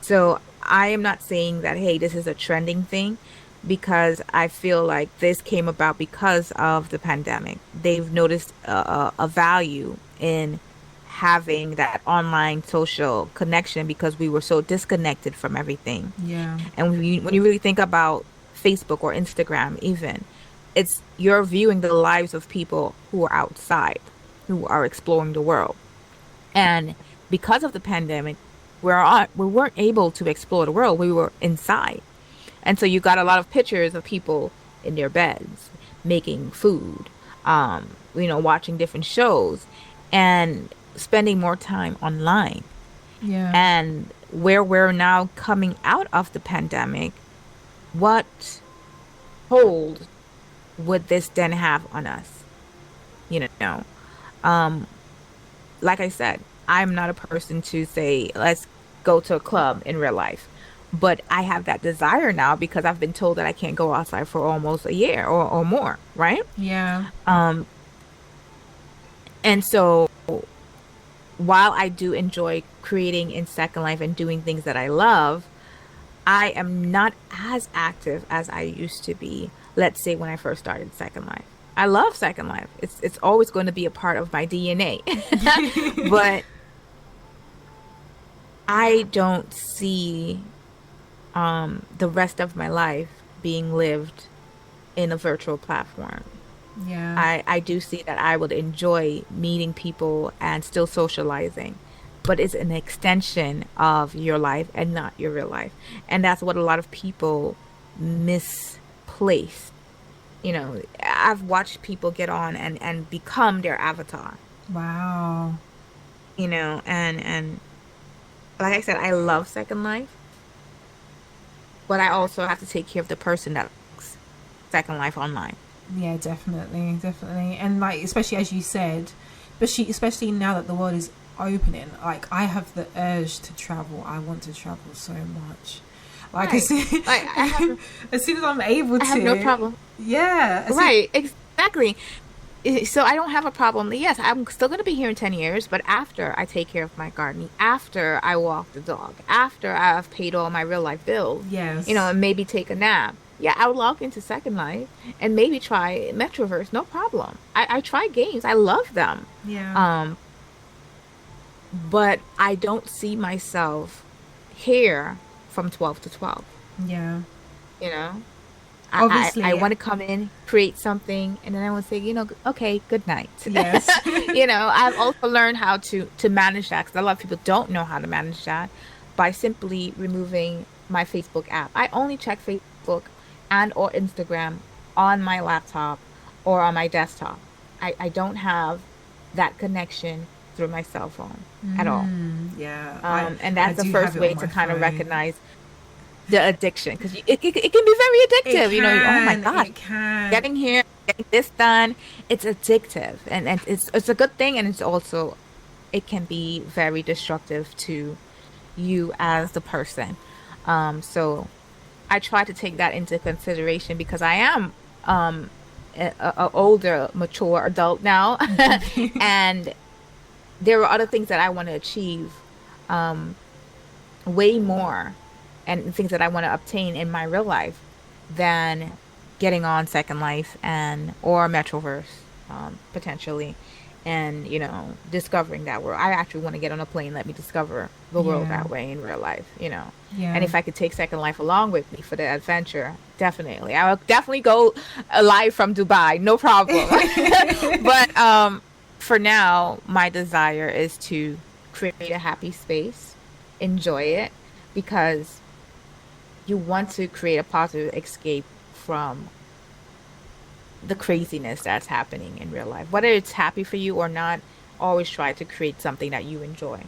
So I am not saying that, hey, this is a trending thing because I feel like this came about because of the pandemic. They've noticed a value in having that online social connection because we were so disconnected from everything. Yeah. And when you really think about Facebook or Instagram, even, it's you're viewing the lives of people who are outside, who are exploring the world. And because of the pandemic, we weren't able to explore the world. We were inside. And so you got a lot of pictures of people in their beds making food, watching different shows and spending more time online. Yeah. And where we're now coming out of the pandemic, what hold would this then have on us? You know, um, like I said, I'm not a person to say, let's go to a club in real life. But I have that desire now because I've been told that I can't go outside for almost a year or more, right? Yeah. Um, and so while I do enjoy creating in Second Life and doing things that I love, I am not as active as I used to be, let's say when I first started Second Life. I love Second Life. It's always going to be a part of my DNA. But I don't see the rest of my life being lived in a virtual platform. Yeah. I do see that I would enjoy meeting people and still socializing, but it's an extension of your life and not your real life. And that's what a lot of people misplace. I've watched people get on and become their avatar, Wow. and like I said, I love Second Life, but I also have to take care of the person that likes Second Life online. Yeah, definitely, definitely. And like especially as you said, especially now that the world is opening, like I have the urge to travel. I want to travel so much. Like Right. Like as soon as I'm able I have no to. problem. Yeah. Right, exactly. So I don't have a problem. Yes, I'm still going to be here in 10 years, but after I take care of my gardening, after I walk the dog, after I've paid all my real life bills, Yes. and maybe take a nap. Yeah, I would log into Second Life and maybe try Metroverse, no problem. I try games. I love them. Yeah. Um, but I don't see myself here from 12 to 12, Yeah. you know? I Obviously, want to come in, create something, and then I would say, okay, good night. yes. I've also learned how to manage that because a lot of people don't know how to manage that by simply removing my Facebook app. I only check Facebook and or Instagram on my laptop or on my desktop. I don't have that connection through my cell phone at all. Yeah, And I that's the do have first it on way to my kind of phone. recognize the addiction because it can be very It addictive. Oh my can, gosh, it can. getting here, getting this done, it's addictive, and it's a good thing, and it's also it can be very destructive to you as the person. So I try to take that into consideration because I am a older, mature adult now, and there are other things that I want to achieve um, way more and things that I want to obtain in my real life than getting on Second Life and or Metroverse potentially and discovering that world. I actually want to get on a plane, let me discover the world Yeah, that way in real life. And yeah. if I could take Second Life along with me for the adventure, definitely. I will definitely go live from Dubai, no problem. But for now, my desire is to create a happy space, enjoy it, because you want to create a positive escape from the craziness that's happening in real life. Whether it's happy for you or not, always try to create something that you enjoy,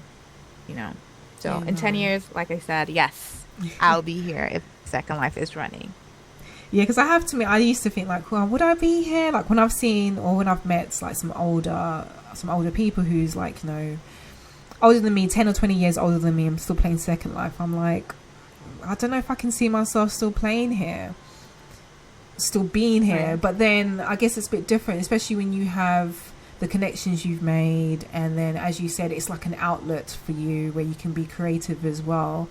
you know. So You in 10 know. years, like I said, yes, I'll be here if Second Life is running. Yeah, because I have to admit, I used to think like, well, would I be here? Like when I've seen or when I've met like some older people who's like, older than me, 10 or 20 years older than me, I'm still playing Second Life. I'm like, I don't know if I can see myself still playing here, still being here. Right. But then I guess it's a bit different, especially when you have the connections you've made, and then as you said, it's like an outlet for you where you can be creative as well.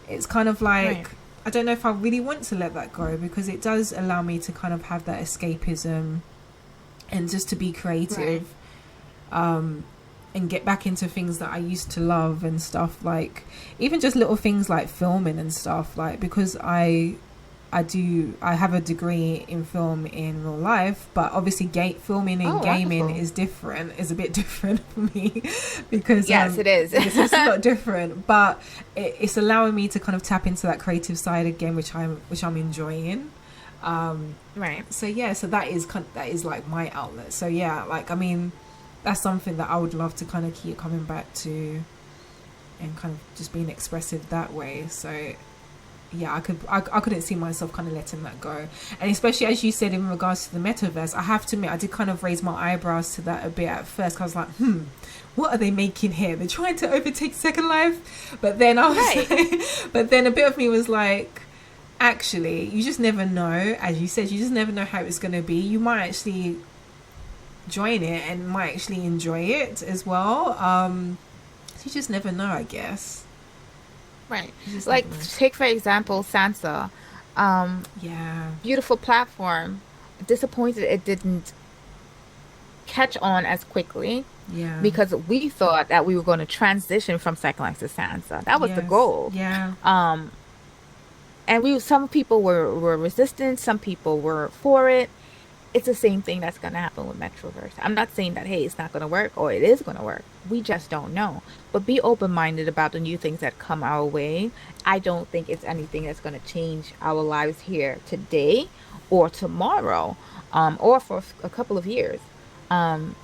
It's kind of Right. like, I don't know if I really want to let that go because it does allow me to kind of have that escapism and just to be Right. creative, um, and get back into things that I used to love and stuff, like even just little things like filming and stuff, like because I have a degree in film in real life, but obviously filming and Oh, gaming wonderful. is a bit different for me because Yes, it is. it's a lot different, but it's allowing me to kind of tap into that creative side again, which I'm enjoying. Right. So yeah, so that is like my outlet. So yeah, like I mean, that's something that I would love to kind of keep coming back to and kind of just being expressive that way. So yeah, I couldn't see myself kind of letting that go. And especially as you said in regards to the metaverse, I have to admit I did kind of raise my eyebrows to that a bit at first, 'cause I was like, what are they making here? They're trying to overtake Second Life. But then I was Right. like, but then a bit of me was like, actually, you just never know. As you said, you just never know how it's going to be. You might actually join it and might actually enjoy it as well. So you just never know, I guess. Right. You just never Like know. take for example Sansa. Yeah, Beautiful platform. Disappointed it didn't catch on as quickly yeah, because we thought that we were going to transition from Second Life to Sansa. That was the yes, goal. yeah, Um, and some people were resistant, some people were for it. It's the same thing that's going to happen with Metroverse. I'm not saying that, hey, it's not going to work or it is going to work. We just don't know. But be open-minded about the new things that come our way. I don't think it's anything that's going to change our lives here today or tomorrow, or for a couple of years. Um,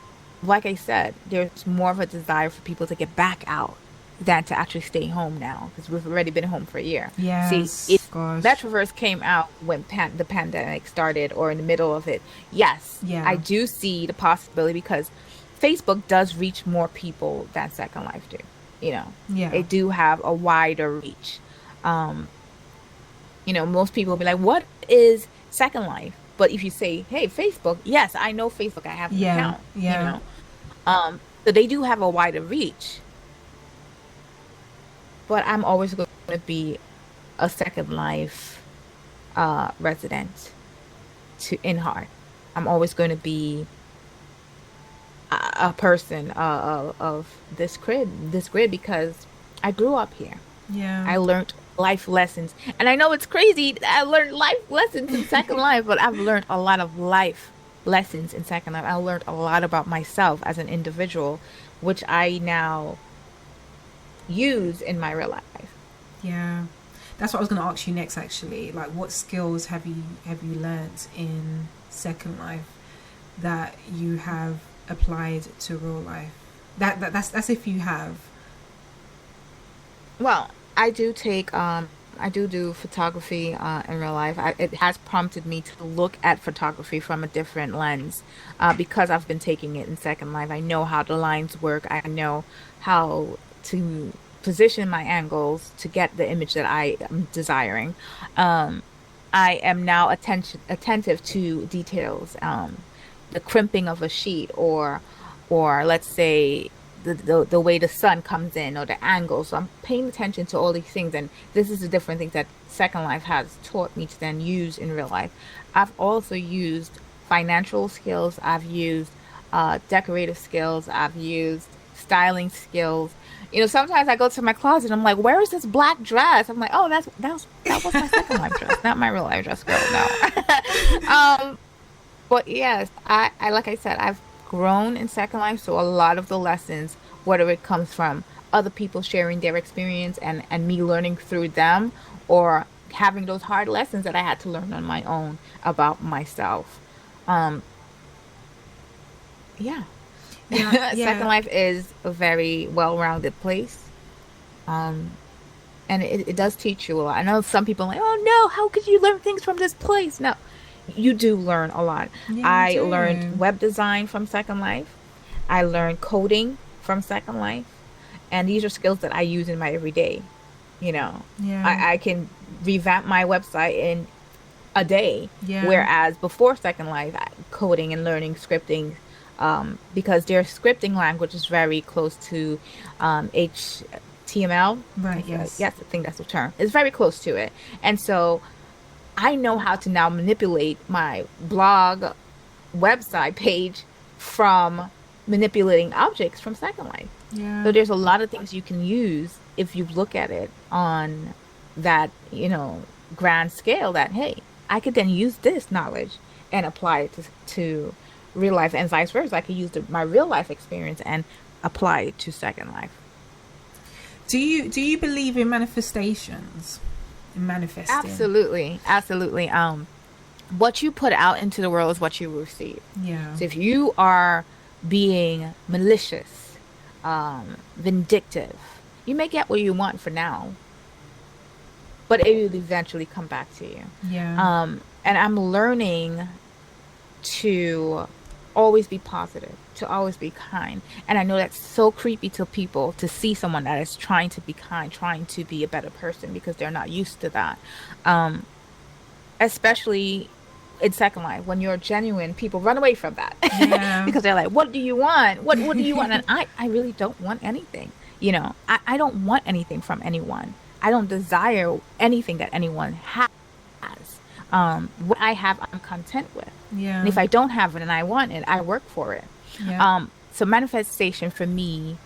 like I said, there's more of a desire for people to get back out than to actually stay home now because we've already been home for a year. See, yes, if gosh, Metroverse came out when the pandemic started or in the middle of it, yes, I yeah, do see the possibility because Facebook does reach more people than Second Life do. You know, yeah, they do have a wider reach. Um, most people will be like, "What is Second Life?" But if you say, "Hey, Facebook," yes, I know Facebook. I have an yeah, account. yeah, So they do have a wider reach. But I'm always going to be a Second Life resident in heart. I'm always going to be a person of this grid because I grew up here. yeah, I learned life lessons. And I know it's crazy that I learned life lessons in Second Life, but I've learned a lot of life lessons in Second Life. I learned a lot about myself as an individual, which I now use in my real life. Yeah. That's what I was going to ask you next, actually. Like, what skills have you learnt in Second Life that you have applied to real life? That's if you have. Well, I do take I do photography in real life. It has prompted me to look at photography from a different lens because I've been taking it in Second Life. I know how the lines work. I know how to position my angles to get the image that I am desiring. Um, I am now attentive to details, the crimping of a sheet, or let's say the way the sun comes in or the angle. So I'm paying attention to all these things, and this is the different things that Second Life has taught me to then use in real life. I've also used financial skills. I've used decorative skills. I've used styling skills. You know, sometimes I go to my closet. I'm like, "Where is this black dress?" I'm like, "Oh, that was my Second Life dress, not my real life dress, girl." No. But yes, I like I said, I've grown in Second Life, so a lot of the lessons, whether it comes from other people sharing their experience and me learning through them, or having those hard lessons that I had to learn on my own about myself. Um, yeah. Yeah, Second yeah. Life is a very well-rounded place. Um, and it does teach you a lot. I know some people are like, oh no, how could you learn things from this place? No, you do learn a lot. Yeah, you I learned do. web design from Second Life. I learned coding from Second Life. And these are skills that I use in my everyday. You know, Yeah, I can revamp my website in a day, yeah. whereas before Second Life, coding and learning scripting, because their scripting language is very close to HTML. Right, yes. Yes, I think that's the term. It's very close to it, and so I know how to now manipulate my blog website page from manipulating objects from Second Life. Yeah. So there's a lot of things you can use if you look at it on that, grand scale that, hey, I could then use this knowledge and apply it to real life and vice versa. I could use my real life experience and apply it to Second Life. Do you believe in manifestations? In manifesting? Absolutely. Absolutely. What you put out into the world is what you will receive. Yeah. So if you are being malicious, vindictive, you may get what you want for now, but it will eventually come back to you. Yeah. And I'm learning to always be positive, to always be kind. And I know that's so creepy to people to see someone that is trying to be kind, trying to be a better person because they're not used to that. Um, Especially in Second Life, when you're genuine, people run away from that Yeah. because they're like, "What do you want? What do you want?" And I really don't want anything. I don't want anything from anyone. I don't desire anything that anyone has. What I have, I'm content with. And Yeah. if I don't have it and I want it, I work for it. Yeah. So manifestation for me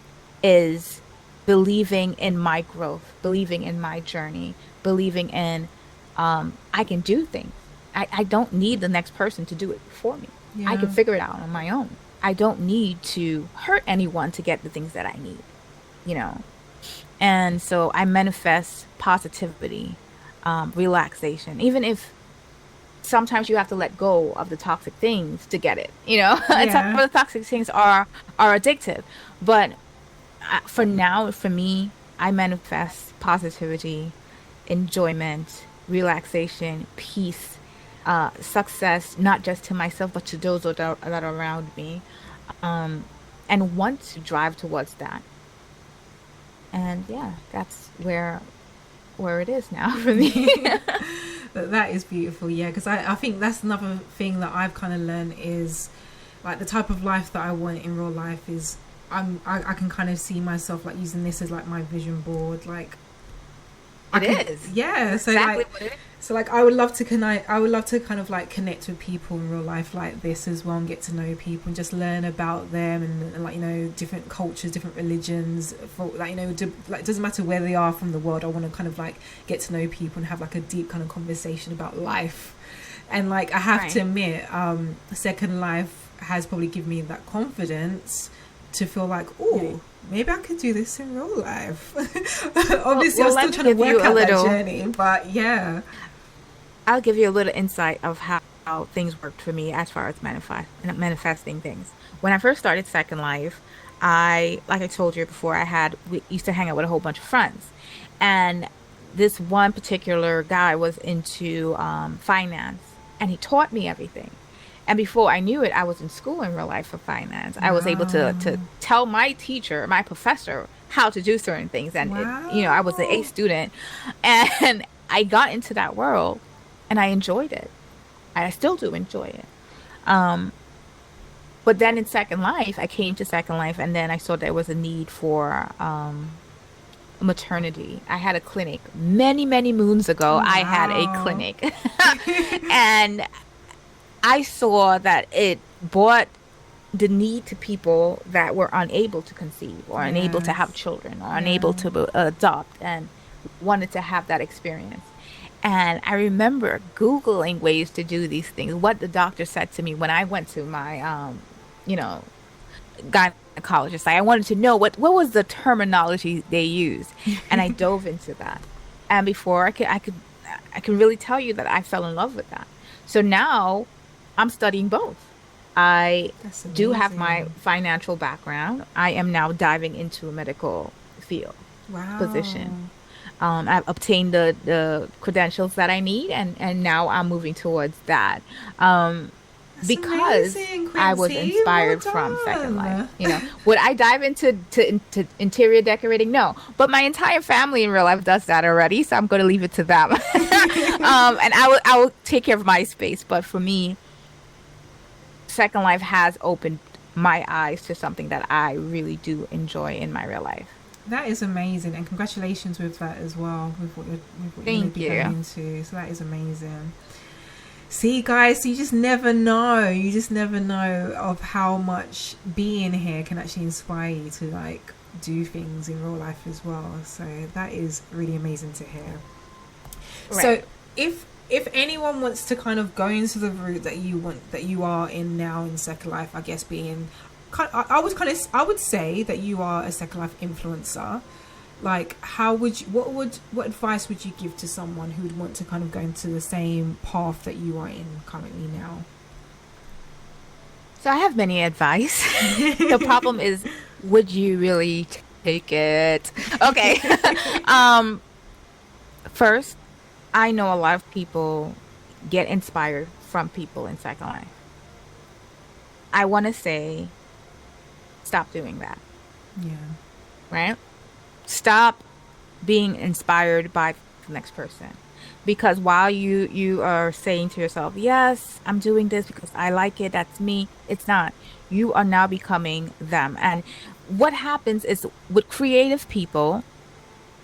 is believing in my growth, believing in my journey, believing in I can do things. I don't need the next person to do it for me. I can Yeah. figure it out on my own. I don't need to hurt anyone to get the things that I need, you know. And so I manifest positivity, relaxation, even if sometimes you have to let go of the toxic things to get it. And some of Yeah. the toxic things are addictive. But for now, for me, I manifest positivity, enjoyment, relaxation, peace, success, not just to myself, but to those that are around me, um, and want to drive towards that. And yeah, that's where it is now for me. That is beautiful. Yeah, because I think that's another thing that I've kind of learned is like the type of life that I want in real life is I can kind of see myself like using this as like my vision board. Like I It can, is. yeah. That's So exactly like, what it is. So like I would love to connect. I would love to kind of like connect with people in real life like this as well, and get to know people and just learn about them and like, you know, different cultures, different religions. For like, you know, like it doesn't matter where they are from the world. I want to kind of like get to know people and have like a deep kind of conversation about life. And like I have to Right. admit, Second Life has probably given me that confidence to feel like, oh, maybe I could do this in real life. Obviously, I'm Well, let still me trying to give you work a out that little. journey, but yeah. I'll give you a little insight of how things worked for me as far as manifesting things. When I first started Second Life, like I told you before, we used to hang out with a whole bunch of friends, and this one particular guy was into finance, and he taught me everything. And before I knew it, I was in school in real life for finance. I was able to Wow. tell my teacher, my professor, how to do certain things, and I was an A Wow. student, and I got into that world and I enjoyed it. I still do enjoy it. Um, but then in Second Life, I came to Second Life and then I saw there was a need for maternity. I had a clinic many, many moons ago. Oh, I had a wow. clinic and I saw that it brought the need to people that were unable to conceive or unable to have Yes. children or unable Yeah. to adopt and wanted to have that experience. And I remember Googling ways to do these things. What the doctor said to me when I went to my, you know, gynecologist, like I wanted to know what was the terminology they used, and I dove into that. And before I can really tell you that I fell in love with that. So now I'm studying both. I That's do have my amazing. financial background. I am now diving into a medical field Wow. position. I've obtained the credentials that I need, and now I'm moving towards that. Um, That's because amazing, I was Quincy. Well inspired from Second Life. done. Would I dive into interior decorating? No, but my entire family in real life does that already, so I'm going to leave it to them. And I will take care of my space. But for me, Second Life has opened my eyes to something that I really do enjoy in my real life. That is amazing, and congratulations with that as well, with what you're going to Thank be going you. into. So that is amazing. See, guys, you just never know. You just never know of how much being here can actually inspire you to like do things in real life as well. So that is really amazing to hear. So Right. if anyone wants to kind of go into the route that you want, that you are in now in Second Life, I guess being I would say that you are a Second Life influencer. Like, how would you, what advice would you give to someone who would want to kind of go into the same path that you are in currently now? So I have many advice. The problem is, would you really take it? Okay. Um, First, I know a lot of people get inspired from people in Second Life. I want to say, stop doing that, Yeah. right? Stop being inspired by the next person. Because while you are saying to yourself, "Yes, I'm doing this because I like it, that's me." It's not. You are now becoming them. And what happens is with creative people,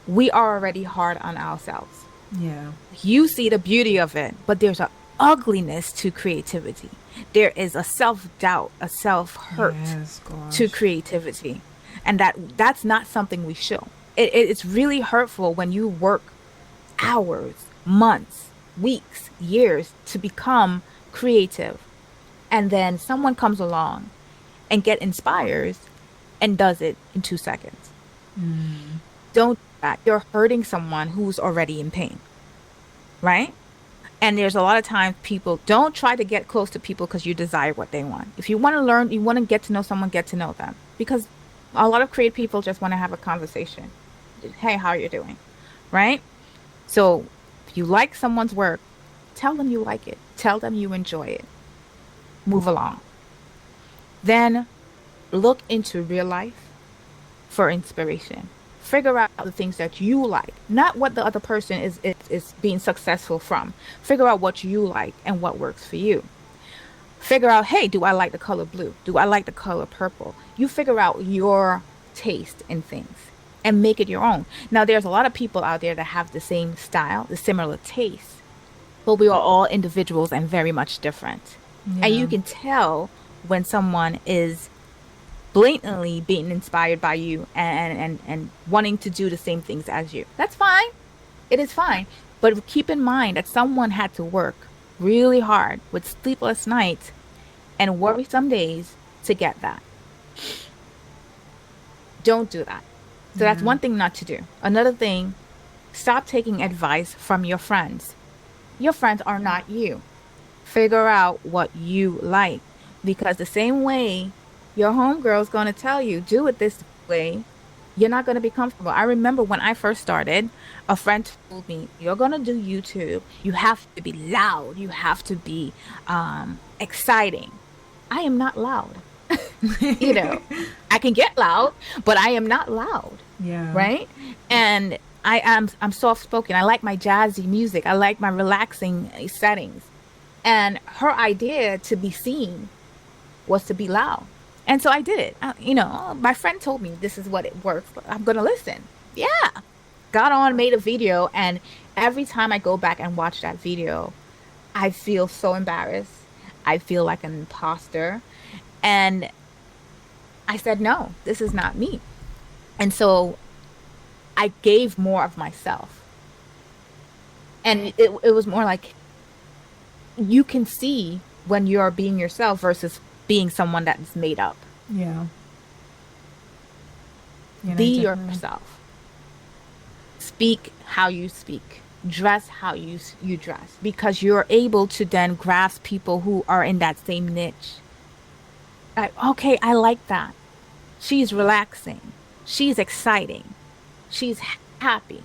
we are already hard on ourselves. Yeah. You see the beauty of it, but there's a ugliness to creativity. There is a self-doubt, a self-hurt Yes, to gosh. creativity. And that's not something we show. It's really hurtful when you work hours, months, weeks, years to become creative. And then someone comes along and get inspired and does it in 2 seconds. Mm. Don't do that. You're hurting someone who's already in pain, right? And there's a lot of times people don't try to get close to people because you desire what they want. If you want to learn, you want to get to know someone, get to know them. Because a lot of creative people just want to have a conversation. Hey, how are you doing? Right? So if you like someone's work, tell them you like it. Tell them you enjoy it. Move along. Then look into real life for inspiration. Figure out the things that you like, not what the other person is being successful from. Figure out what you like and what works for you. Figure out, hey, do I like the color blue? Do I like the color purple? You figure out your taste in things and make it your own. Now, there's a lot of people out there that have the same style, the similar taste, but we are all individuals and very much different. And Yeah. you can tell when someone is blatantly being inspired by you and wanting to do the same things as you. That's fine. It is fine. But keep in mind that someone had to work really hard with sleepless nights and worry some days to get that. Don't do that. So that's Yeah. one thing not to do. Another thing, stop taking advice from your friends. Your friends are not you. Figure out what you like. Because the same way your homegirl's going to tell you, do it this way, you're not going to be comfortable. I remember when I first started, a friend told me, you're going to do YouTube. You have to be loud. You have to be exciting. I am not loud. You know, I can get loud, but I am not loud, Yeah. right? And I'm soft spoken. I like my jazzy music. I like my relaxing settings. And her idea to be seen was to be loud. And so I did it. You know, my friend told me this is what it works. I'm going to listen. Yeah. Got on, made a video. And every time I go back and watch that video, I feel so embarrassed. I feel like an imposter. And I said, no, this is not me. And so I gave more of myself. And it was more like you can see when you're being yourself versus being someone that's made up. Yeah. Yeah, no, Be definitely. yourself. Speak how you speak. Dress how you dress because you're able to then grasp people who are in that same niche. Like, okay, I like that. She's relaxing. She's exciting. She's happy.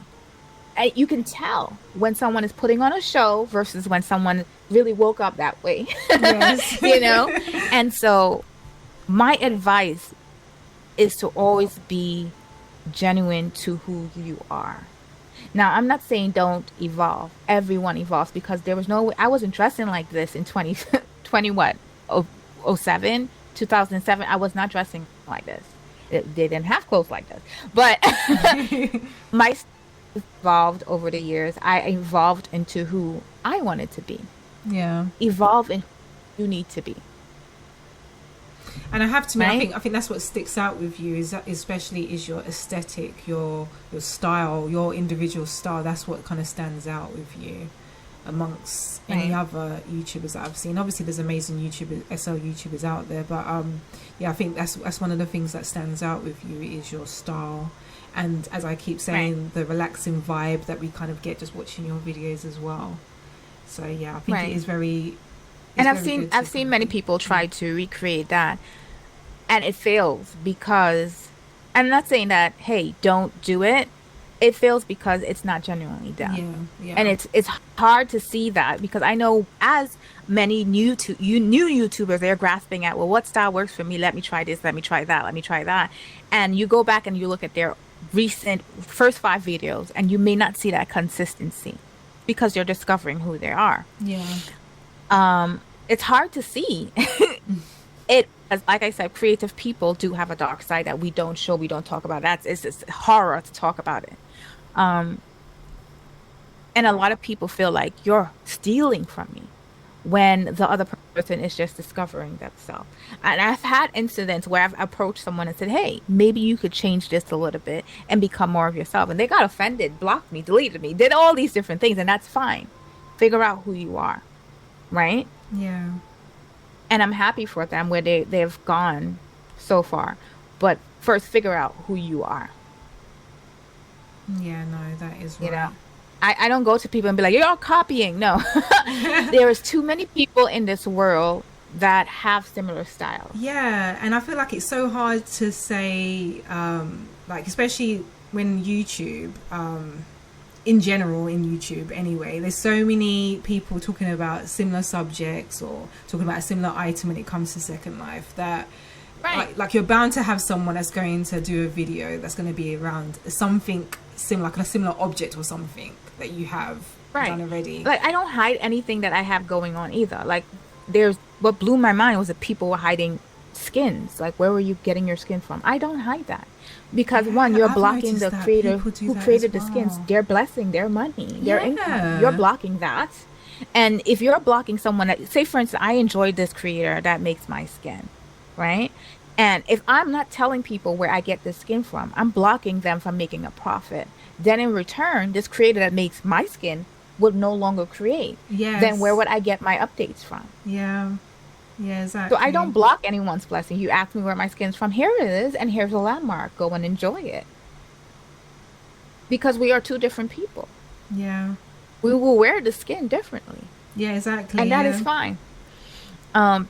And you can tell when someone is putting on a show versus when someone really woke up that way. Yes. You know? And so my advice is to always be genuine to who you are. Now, I'm not saying don't evolve. Everyone evolves because there was no way I wasn't dressing like this in 20 what? Oh, '07, 2007. I was not dressing like this. They didn't have clothes like this. But my style evolved over the years. I evolved into who I wanted to be. Yeah. Evolve in who you need to be. And I have to admit, Right? I think that's what sticks out with you is that especially is your aesthetic, your style, your individual style. That's what kind of stands out with you amongst any Right. other YouTubers that I've seen. Obviously, there's amazing YouTubers, SL YouTubers out there, but yeah, I think that's one of the things that stands out with you is your style. And as I keep Right. saying, the relaxing vibe that we kind of get just watching your videos as well. So yeah, I think it Right. is very. And It's very good to I've seen kind many of, people try to recreate that and it fails because I'm not saying that, hey, don't do it. It fails because it's not genuinely done. yeah, And yeah, it's hard to see that because I know as many new YouTubers, they're grasping at, well, what style works for me? Let me try this, let me try that, let me try that. And you go back and you look at their recent first 5 videos and you may not see that consistency because you're discovering who they are. yeah. It's hard to see. It, as like I said, creative people do have a dark side that we don't show, we don't talk about. It's just horror to talk about it. Um, and a lot of people feel like you're stealing from me when the other person is just discovering themselves. And I've had incidents where I've approached someone and said, hey, maybe you could change this a little bit and become more of yourself. And they got offended, blocked me, deleted me, did all these different things. And that's fine. Figure out who you are. Right? Yeah. And I'm happy for them where they've gone so far. But first, figure out who you are. Yeah, no, that is You know, right. I don't go to people and be like, you're all copying. No, there is too many people in this world that have similar styles. Yeah, and I feel like it's so hard to say, like, especially when YouTube, in general, in YouTube anyway, there's so many people talking about similar subjects or talking about a similar item when it comes to Second Life that. Right. Like you're bound to have someone that's going to do a video that's going to be around something similar, like a similar object or something that you have Right. done already. Like, I don't hide anything that I have going on either. Like, there's what blew my mind was that people were hiding skins. Like, where were you getting your skin from? I don't hide that. Because one, Yeah, you're I've blocking noticed the that creator people do who that created as the skins, well. their blessing, their money, their income. Yeah. You're blocking that. And if you're blocking someone that, say for instance, I enjoy this creator that makes my skin, right? And if I'm not telling people where I get this skin from, I'm blocking them from making a profit. Then in return, this creator that makes my skin would no longer create. Then where Yes. would I get my updates from? Yeah. Yeah, So I don't exactly. block anyone's blessing. You ask me where my skin's from. Here it is, and here's a landmark. Go and enjoy it. Because we are two different people. Yeah. We will wear the skin differently, Yeah, exactly. and that is Yeah. fine. Um,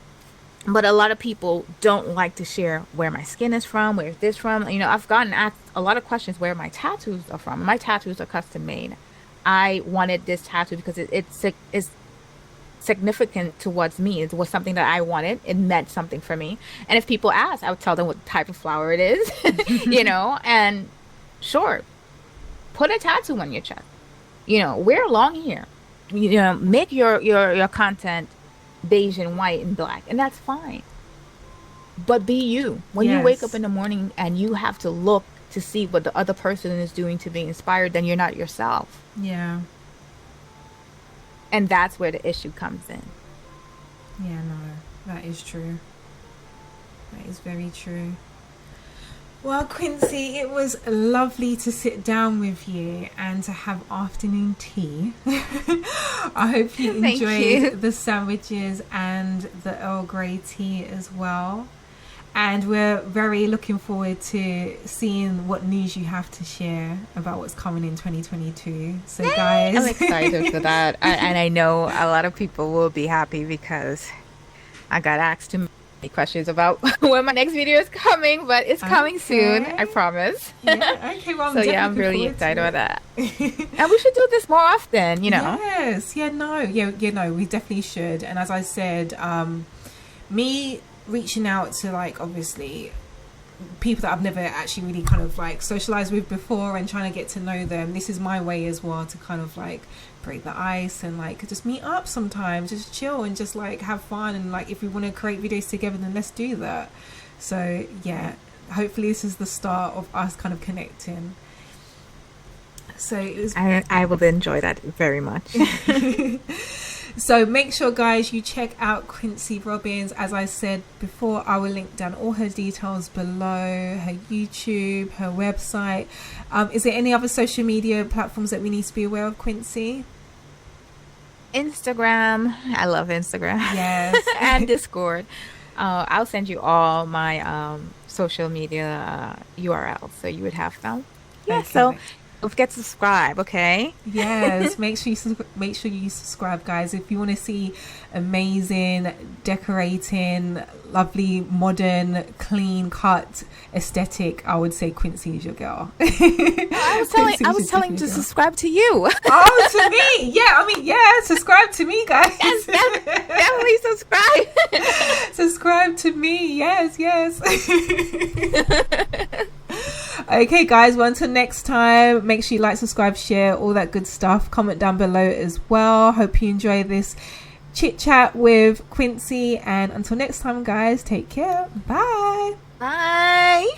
but a lot of people don't like to share where my skin is from, where's this from. You know, I've gotten asked a lot of questions where my tattoos are from. My tattoos are custom made. I wanted this tattoo because it's significant towards me. It was something that I wanted. It meant something for me. And if people ask, I would tell them what type of flower it is, and sure, put a tattoo on your chest. Wear long hair. Make your content beige and white and black, and that's fine. But be you. When you wake up Yes. in the morning and you have to look to see what the other person is doing to be inspired, then you're not yourself. Yeah. And that's where the issue comes in. Yeah, no. That is true. That is very true. Well, Quincy, it was lovely to sit down with you and to have afternoon tea. I hope you Thank you. enjoyed the sandwiches and the Earl Grey tea as well. And we're very looking forward to seeing what news you have to share about what's coming in 2022. So, I'm guys, excited for that. And I know a lot of people will be happy because I got asked too many questions about when my next video is coming, but it's coming soon, I okay. promise. Yeah, okay, well, I'm So yeah, I'm definitely looking really forward excited to about that. it. And we should do this more often. Yes, yeah, no, yeah, no, we definitely should. And as I said, me reaching out to, like, obviously people that I've never actually really kind of like socialized with before and trying to get to know them, this is my way as well to kind of like break the ice and like just meet up sometimes, just chill and just like have fun, and like if we want to create videos together, then let's do that. So yeah, hopefully this is the start of us kind of connecting. So it was I will enjoy that very much. So make sure, guys, you check out Quincy Robins. As I said before, I will link down all her details below, her YouTube, her website. Is there any other social media platforms that we need to be aware of, Quincy? Instagram. I love Instagram. Yes. And Discord. I'll send you all my social media URLs so you would have them. Yeah, so Okay. don't forget to subscribe, okay? Yes, make sure you subscribe, guys. If you want to see amazing, decorating, lovely, modern, clean cut aesthetic, I would say Quincy is your girl. I was telling you to subscribe to you. Oh, to me, yeah. I mean, yeah. Subscribe to me, guys. Yes, definitely subscribe. Subscribe to me. Yes, yes. Okay, guys. Well, until next time, make sure you like, subscribe, share, all that good stuff. Comment down below as well. Hope you enjoy this chit chat with Quincy. And until next time, guys, take care. Bye. Bye.